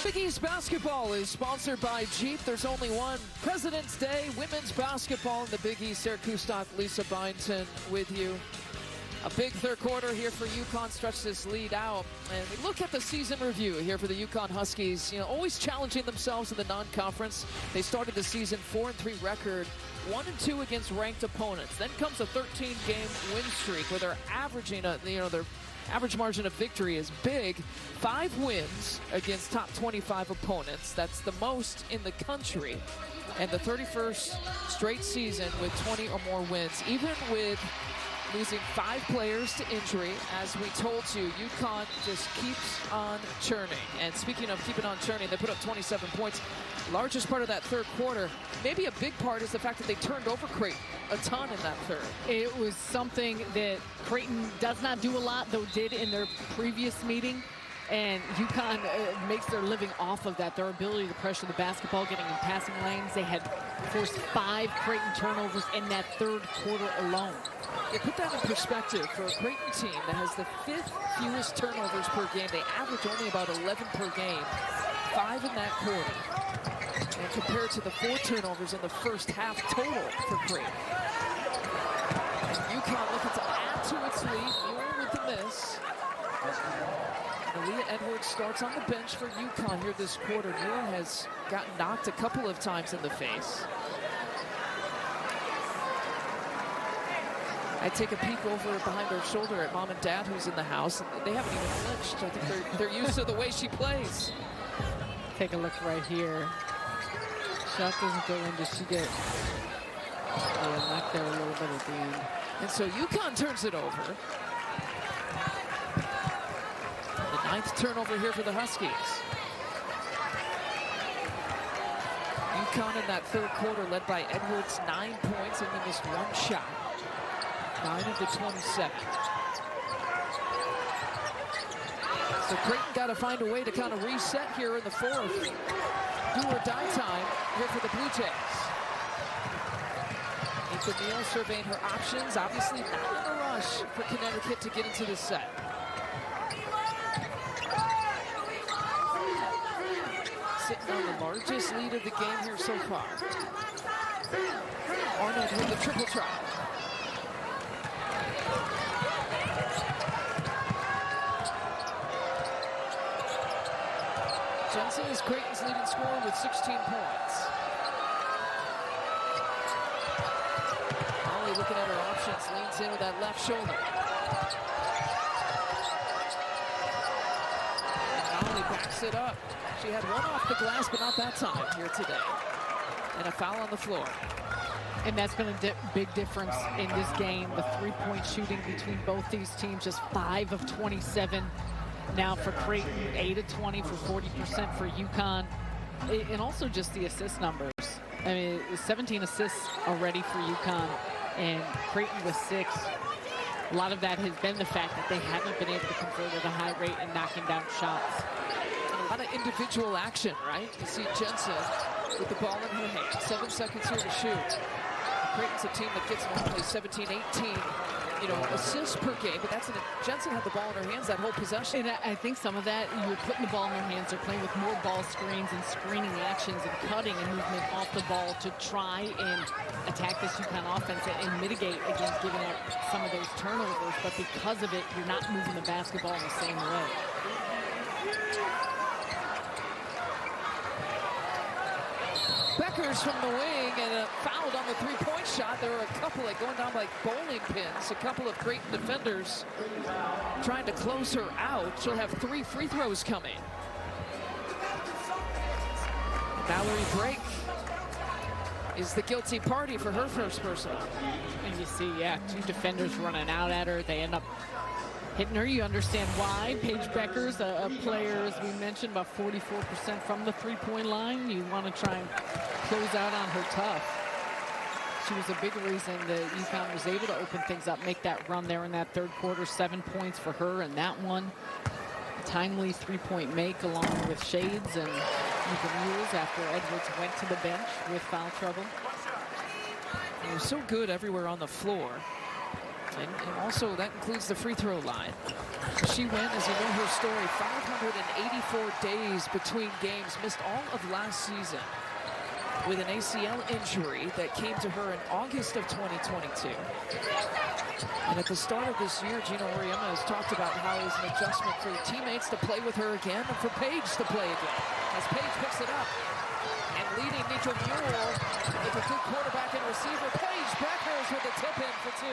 Speaker 1: Big East basketball is sponsored by Jeep. There's only one. President's Day, women's basketball in the Big East. Sarah Kustok, Lisa Byington with you. A big 3rd quarter here for UConn, stretch this lead out. And we look at the season review here for the UConn Huskies. You know, always challenging themselves in the non-conference. They started the season 4-3 record, 1-2 against ranked opponents. Then comes a 13-game win streak where they're averaging, their average margin of victory is big. 5 wins against top 25 opponents. That's the most in the country. And the 31st straight season with 20 or more wins. Even with losing 5 players to injury, as we told you, UConn just keeps on churning. And speaking of keeping on churning, they put up 27 points. Largest part of that 3rd quarter, maybe a big part, is the fact that they turned over Creighton a ton in that 3rd.
Speaker 2: It was something that Creighton does not do a lot, though did in their previous meeting. And UConn makes their living off of that, their ability to pressure the basketball, getting in passing lanes. They had forced 5 Creighton turnovers in that 3rd quarter alone.
Speaker 1: Yeah, put that in perspective for a Creighton team that has the 5th fewest turnovers per game. They average only about 11 per game, 5 in that quarter. And compared to the 4 turnovers in the first half total for Creighton. UConn looking to add to its lead, Newell with the miss. Aaliyah Edwards starts on the bench for UConn here this quarter. Newell has gotten knocked a couple of times in the face. I take a peek over behind her shoulder at mom and dad who's in the house, and they haven't even flinched. I think they're used to the way she plays.
Speaker 2: Take a look right here. Shot doesn't go in. Does she get knocked there a little bit at the end?
Speaker 1: And so UConn turns it over. The 9th turnover here for the Huskies. UConn in that 3rd quarter led by Edwards, 9 points, only missed 1 shot. 9 of the 27. So Creighton got to find a way to kind of reset here in the fourth. Do or die time here for the Blue Jays. Nika Neal surveying her options. Obviously not in a rush for Connecticut to get into the set. Sitting on the largest lead of the game here so far. Arnold with the triple try. Jensen is Creighton's leading scorer with 16 points. Molly looking at her options, leans in with that left shoulder. And Molly backs it up. She had one off the glass, but not that time here today. And a foul on the floor.
Speaker 2: And that's been a big difference in this game. The three-point shooting between both these teams, just 5 of 27. Now for Creighton, 8 of 20 for 40% for UConn. And also just the assist numbers. I mean, 17 assists already for UConn, and Creighton with 6. A lot of that has been the fact that they haven't been able to convert at a high rate and knocking down shots.
Speaker 1: And a lot of individual action, right? You see Jensen with the ball in her hand. 7 seconds here to shoot. Creighton's a team that gets normally 17, 18, assists per game, but that's Jensen had the ball in her hands that whole possession.
Speaker 2: And I think some of that, you're putting the ball in their hands, they're playing with more ball screens and screening actions and cutting and movement off the ball to try and attack this UConn offense and mitigate against giving up some of those turnovers, but because of it, you're not moving the basketball in the same way.
Speaker 1: Beckers from the wing and fouled on the three-point shot. There were a couple that going down like bowling pins. A couple of Creighton defenders trying to close her out. She'll have 3 free throws coming. Valerie Brake is the guilty party for her first personal.
Speaker 2: And you see, 2 defenders running out at her. They end up hitting her. You understand why. Paige Beckers, a player, as we mentioned, about 44% from the three-point line. You want to try and close out on her tough. She was a big reason that UConn was able to open things up, make that run there in that third quarter. 7 points for her in that one. Timely three-point make along with Shades and Nika Mules after Edwards went to the bench with foul trouble.
Speaker 1: It was so good everywhere on the floor. And also, that includes the free throw line. She went, as you know her story, 584 days between games, missed all of last season with an ACL injury that came to her in August of 2022. And at the start of this year, Gino Auriemma has talked about how it was an adjustment for the teammates to play with her again and for Paige to play again. As Paige picks it up and leading Nika Mule with a good quarterback and receiver, Paige Beckers with a tip-in for 2.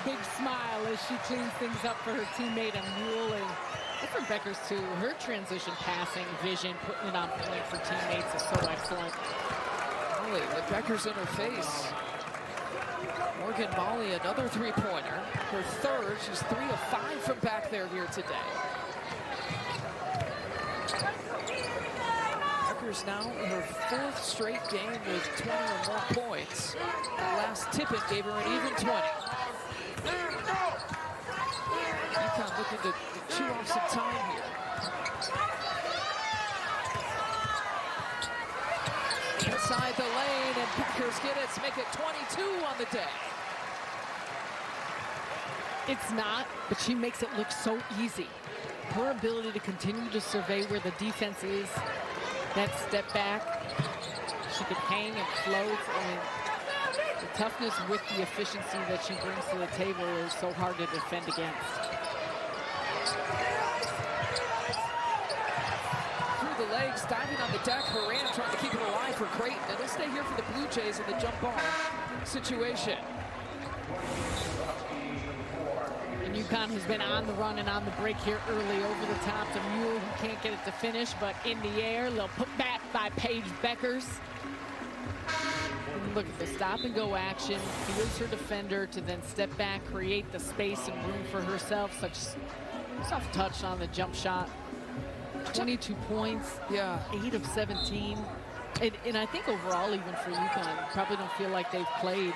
Speaker 2: Big smile as she cleans things up for her teammate and Mule, and for Beckers too. Her transition passing vision, putting it on point for teammates is so excellent.
Speaker 1: Molly with Beckers in her face. Morgan Molly, another three-pointer. Her third. She's 3 of 5 from back there here today. Beckers now in her 4th straight game with 20 or more points. The last tip-in gave her an even 20. UConn looking to chew off some time here. Inside the lane, and Beckers get it to make it 22 on the day.
Speaker 2: It's not, but she makes it look so easy. Her ability to continue to survey where the defense is, that step back, she could hang and float. I mean, the toughness with the efficiency that she brings to the table is so hard to defend against.
Speaker 1: Through the legs, diving on the deck, Horan trying to keep it alive for Creighton. It'll stay here for the Blue Jays in the jump ball situation.
Speaker 2: And UConn has been on the run and on the break here early, over the top to Mule, who can't get it to finish, but in the air, they'll put back by Paige Beckers. And look at the stop and go action, feels her defender to then step back, create the space and room for herself. Such soft touch on the jump shot. 22 points, 8 of 17. And I think overall, even for UConn, probably don't feel like they've played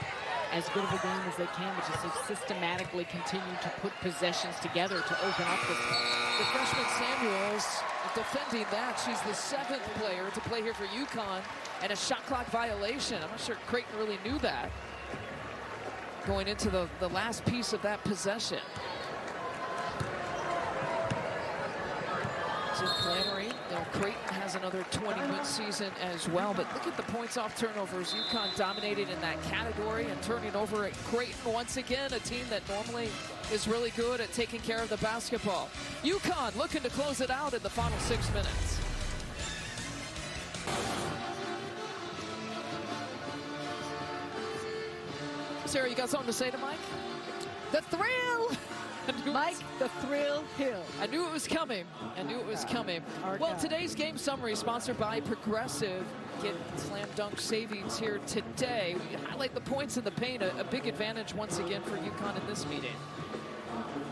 Speaker 2: as good of a game as they can, which is to systematically continue to put possessions together to open up this game.
Speaker 1: The freshman Samuels defending that. She's the 7th player to play here for UConn, and a shot clock violation. I'm not sure Creighton really knew that going into the last piece of that possession. So Flannery, Creighton has another 20-win season as well, but look at the points off turnovers. UConn dominated in that category, and turning over at Creighton once again, a team that normally is really good at taking care of the basketball. UConn looking to close it out in the final 6 minutes. Sarah, you got something to say to Mike?
Speaker 2: The thrill! Mike, the thrill hill.
Speaker 1: I knew it was coming. I knew it was coming. Well, today's game summary sponsored by Progressive. Get slam dunk savings here today. We highlight the points in the paint. A big advantage once again for UConn in this meeting.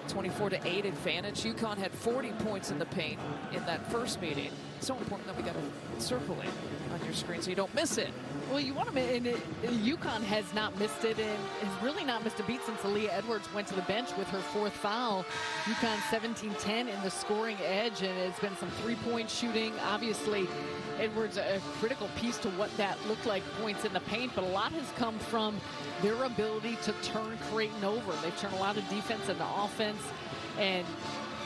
Speaker 1: 24-8 advantage. UConn had 40 points in the paint in that first meeting. It's so important that we got to circle it on your screen so you don't miss it.
Speaker 2: Well, you want to, and UConn has not missed it, and has really not missed a beat since Aaliyah Edwards went to the bench with her 4th foul. UConn 17-10 in the scoring edge, and it's been some three-point shooting. Obviously, Edwards a critical piece to what that looked like, points in the paint, but a lot has come from their ability to turn Creighton over. They've turned a lot of defense into offense, and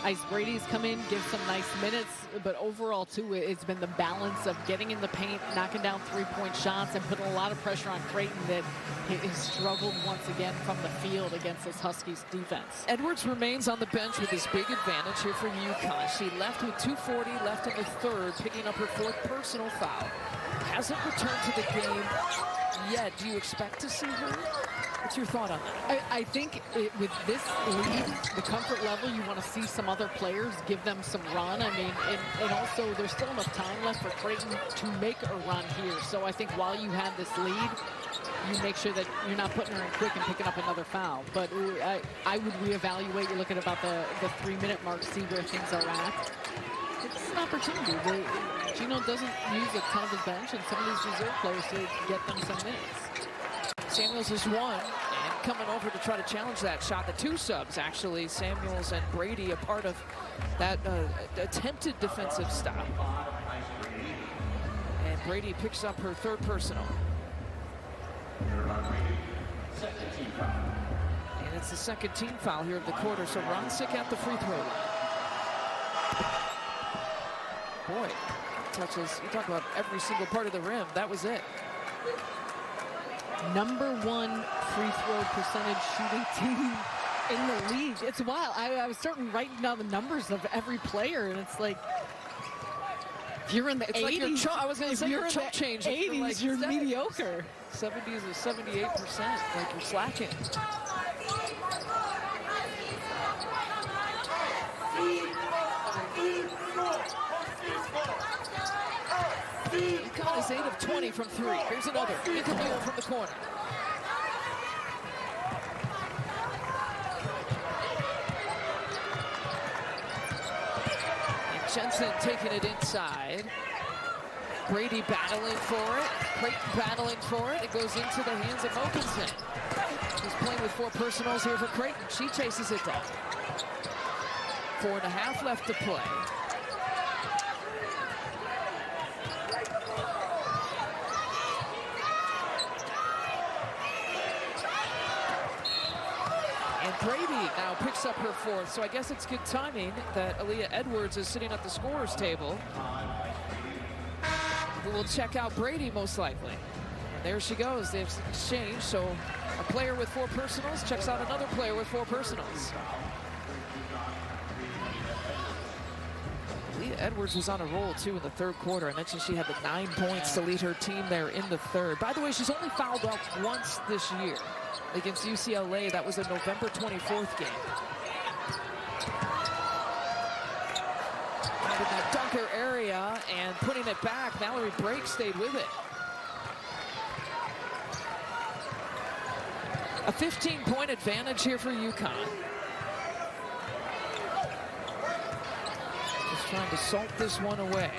Speaker 2: Ice Brady's come in, give some nice minutes, but overall, too, it's been the balance of getting in the paint, knocking down three-point shots, and putting a lot of pressure on Creighton that has struggled once again from the field against this Huskies defense.
Speaker 1: Edwards remains on the bench with this big advantage here for UConn. She left with 2:40 left in the third, picking up her 4th personal foul. Hasn't returned to the game yet. Do you expect to see her? What's your thought on that?
Speaker 2: I think with this lead, the comfort level, you want to see some other players give them some run. I mean, and also there's still enough time left for Creighton to make a run here. So I think while you have this lead, you make sure that you're not putting her in quick and picking up another foul. But I would reevaluate. You look at about the 3-minute mark, see where things are at. It's an opportunity. Gino doesn't use a ton of his bench, and some of these reserve players to get them some minutes.
Speaker 1: Samuels is one, and coming over to try to challenge that shot. The 2 subs, actually, Samuels and Brady, a part of that attempted defensive stop. And Brady picks up her 3rd personal. And it's the 2nd team foul here of the quarter, so Ronsick at the free throw line. Boy, touches, you talk about every single part of the rim. That was it.
Speaker 2: #1 free throw percentage shooting team in the league. It's wild. I was starting writing down the numbers of every player, and it's like, if you're in the 80s,
Speaker 1: like I was going to say you're chump change.
Speaker 2: 80s,
Speaker 1: like
Speaker 2: you're mediocre.
Speaker 1: 70s is 78%, like you're slacking. UConn is 8 of 20 from 3. Here's another. Incomplete from the corner. And Jensen taking it inside. Brady battling for it. Creighton battling for it. It goes into the hands of Mogensen. She's playing with 4 personals here for Creighton. She chases it down. 4.5 left to play. Brady now picks up her 4th, so I guess it's good timing that Aaliyah Edwards is sitting at the scorer's table. Who will check out Brady most likely. And there she goes. They've exchanged, so a player with 4 personals checks out another player with 4 personals. Aaliyah Edwards was on a roll, too, in the 3rd quarter. I mentioned she had the 9 points to lead her team there in the 3rd. By the way, she's only fouled out once this year. Against UCLA, that was a November 24th game. In that dunker area and putting it back. Mallory Brake stayed with it. A 15-point advantage here for UConn. Just trying to salt this one away.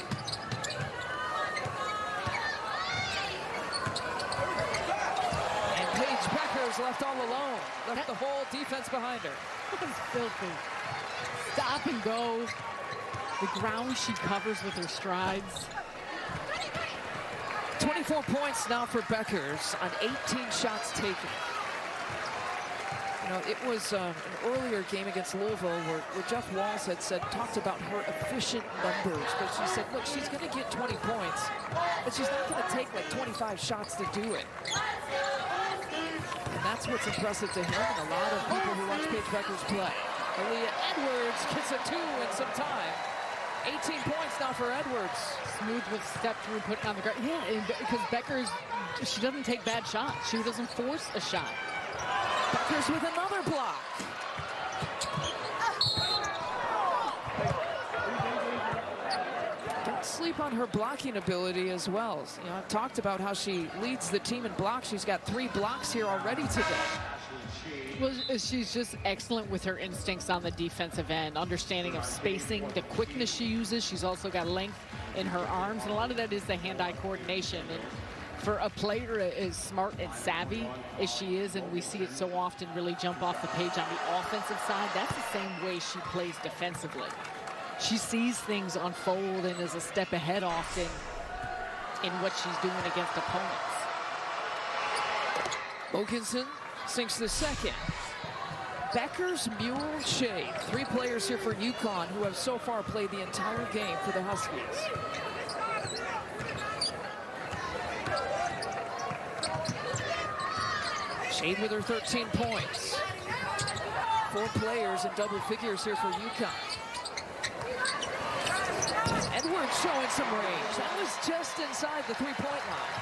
Speaker 1: Beckers left all alone. Left the whole defense behind her.
Speaker 2: That was filthy. Stop and go. The ground she covers with her strides.
Speaker 1: 24 points now for Beckers on 18 shots taken. You know, it was an earlier game against Louisville where Jeff Walls had talked about her efficient numbers, but she said, look, she's going to get 20 points, but she's not going to take like 25 shots to do it. And that's what's impressive to him and a lot of people who watch Paige Beckers play. Aaliyah Edwards gets a 2 in some time. 18 points now for Edwards.
Speaker 2: Smooth with step through, putting on the ground. Yeah, because Beckers, she doesn't take bad shots. She doesn't force a shot.
Speaker 1: Beckers with another block. Don't sleep on her blocking ability as well. You know, I've talked about how she leads the team in blocks. She's got 3 blocks here already today.
Speaker 2: Well, she's just excellent with her instincts on the defensive end, understanding of spacing, the quickness she uses. She's also got length in her arms, and a lot of that is the hand-eye coordination. And for a player as smart and savvy as she is, and we see it so often really jump off the page on the offensive side, that's the same way she plays defensively. She sees things unfold and is a step ahead often in what she's doing against opponents.
Speaker 1: Wilkinson sinks the second. Beckers, Mule, Shade. 3 players here for UConn who have so far played the entire game for the Huskies. Shade with her 13 points. 4 players in double figures here for UConn. Edwards showing some range. That was just inside the 3-point line.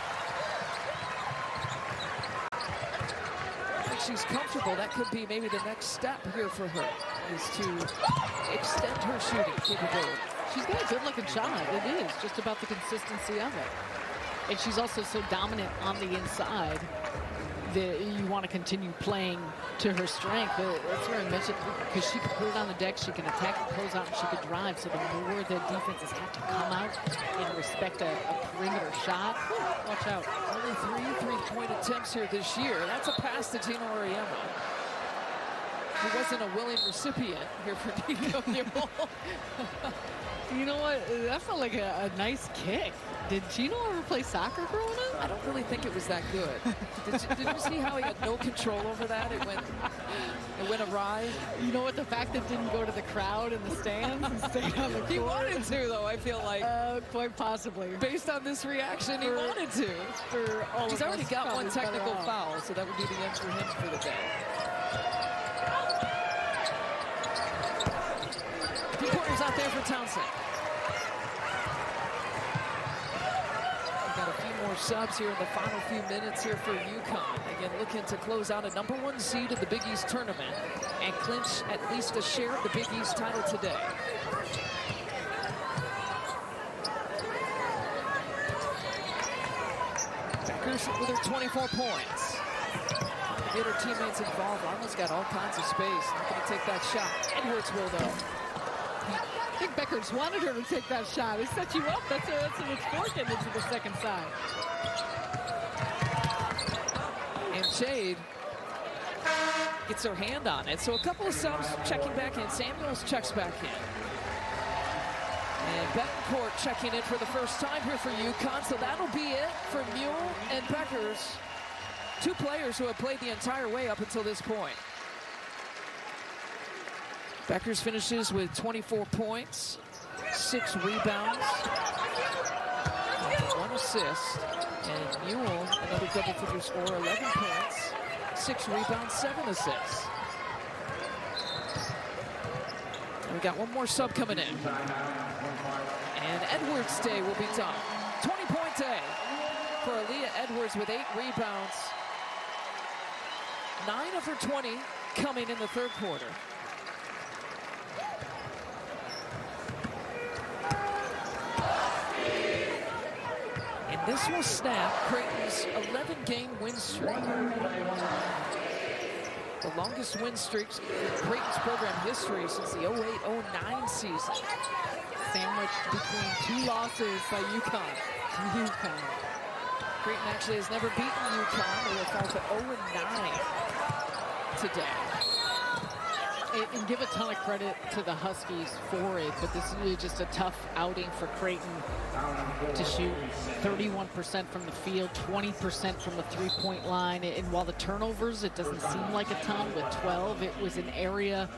Speaker 1: She's comfortable. That could be maybe the next step here for her, is to extend her shooting capability.
Speaker 2: She's got a good-looking shot. It is just about the consistency of it. And she's also so dominant on the inside that you want to continue playing to her strength. That's where I mentioned, because she can put it on the deck, she can attack and close out, and she can drive. So the more the defenses have to come out and respect a perimeter shot, watch out.
Speaker 1: Only 3 3-point attempts here this year. That's a pass to Tina Oriema, who wasn't a willing recipient here for Nico Newell.
Speaker 2: You know what? That felt like a nice kick. Did Gino ever play soccer growing up?
Speaker 1: I don't really think it was that good. Did you see how he had no control over that? It went awry.
Speaker 2: You know what? The fact that it didn't go to the crowd in the stands and stayed on the court.
Speaker 1: He wanted to, though, I feel like.
Speaker 2: Quite possibly.
Speaker 1: Based on this reaction, he wanted to. He's already got 1 technical foul, so that would be the end for him for the day. 2 quarters out there for Townsend. Got a few more subs here in the final few minutes here for UConn. Again, looking to close out a #1 seed in the Big East tournament and clinch at least a share of the Big East title today. Beckers with her 24 points. Get her teammates involved. Arnold's got all kinds of space. Not going to take that shot. Edwards will, though.
Speaker 2: I think Beckers wanted her to take that shot. They set you up. That's an it's getting into the second side.
Speaker 1: And Shade gets her hand on it. So a couple of subs checking back in. Samuels checks back in. And Betancourt checking in for the first time here for UConn. So that'll be it for Mule and Beckers. 2 players who have played the entire way up until this point. Beckers finishes with 24 points, 6 rebounds, 1 assist. And Mule, another double-figure scorer, 11 points, 6 rebounds, 7 assists. And we got 1 more sub coming in. And Edwards' day will be done. 20-point day for Aaliyah Edwards with 8 rebounds. 9 of her 20 coming in the 3rd quarter. And this will snap Creighton's 11-game win streak. The longest win streak in Creighton's program history since the 08-09 season. Sandwiched between 2 losses by UConn. Creighton actually has never beaten UConn. They will fall to 0-9 today.
Speaker 2: And give a ton of credit to the Huskies for it, but this is really just a tough outing for Creighton to shoot 31% from the field, 20% from the three-point line. And while the turnovers, it doesn't seem like a ton with 12, it was an area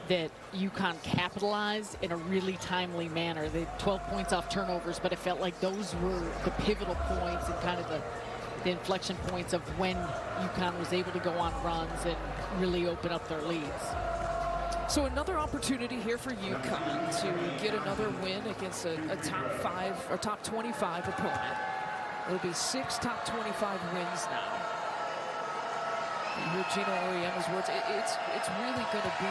Speaker 2: that UConn capitalized in a really timely manner. They had 12 points off turnovers, but it felt like those were the pivotal points and kind of the inflection points of when UConn was able to go on runs and really open up their leads.
Speaker 1: So another opportunity here for UConn to get another win against a top 5 or top 25 opponent. It'll be 6 top 25 wins now. You hear Gino Auriemma's words. It's really going to be,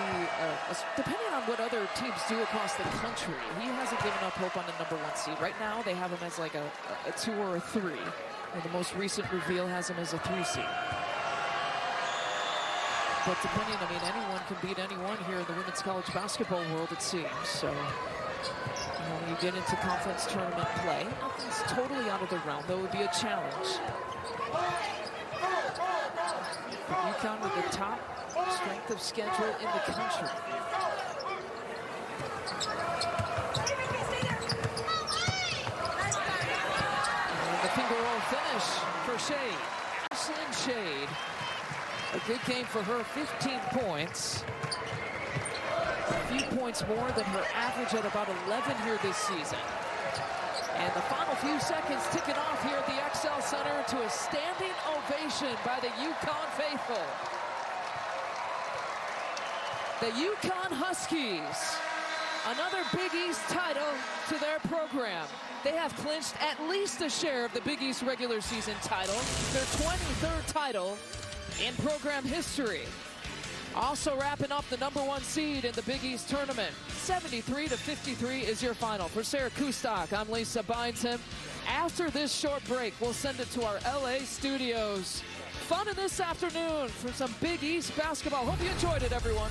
Speaker 1: depending on what other teams do across the country, he hasn't given up hope on the #1 seed. Right now, they have him as like a 2 or a 3. And the most recent reveal has him as a 3 seed. But depending, I mean, anyone can beat anyone here in the women's college basketball world, it seems. So, when you get into conference tournament play, nothing's totally out of the realm. Though it would be a challenge. But UConn with the top strength of schedule in the country. And the finger roll finish for Shade. Ashlyn Shade. A good game for her, 15 points. A few points more than her average at about 11 here this season. And the final few seconds ticking off here at the XL Center to a standing ovation by the UConn faithful. The UConn Huskies, another Big East title to their program. They have clinched at least a share of the Big East regular season title, their 23rd title in program history. Also wrapping up the #1 seed in the Big East tournament. 73-53 is your final. For Sarah Kustok, I'm Lisa Bynton. After this short break, we'll send it to our LA studios. Fun in this afternoon for some Big East basketball. Hope you enjoyed it, everyone.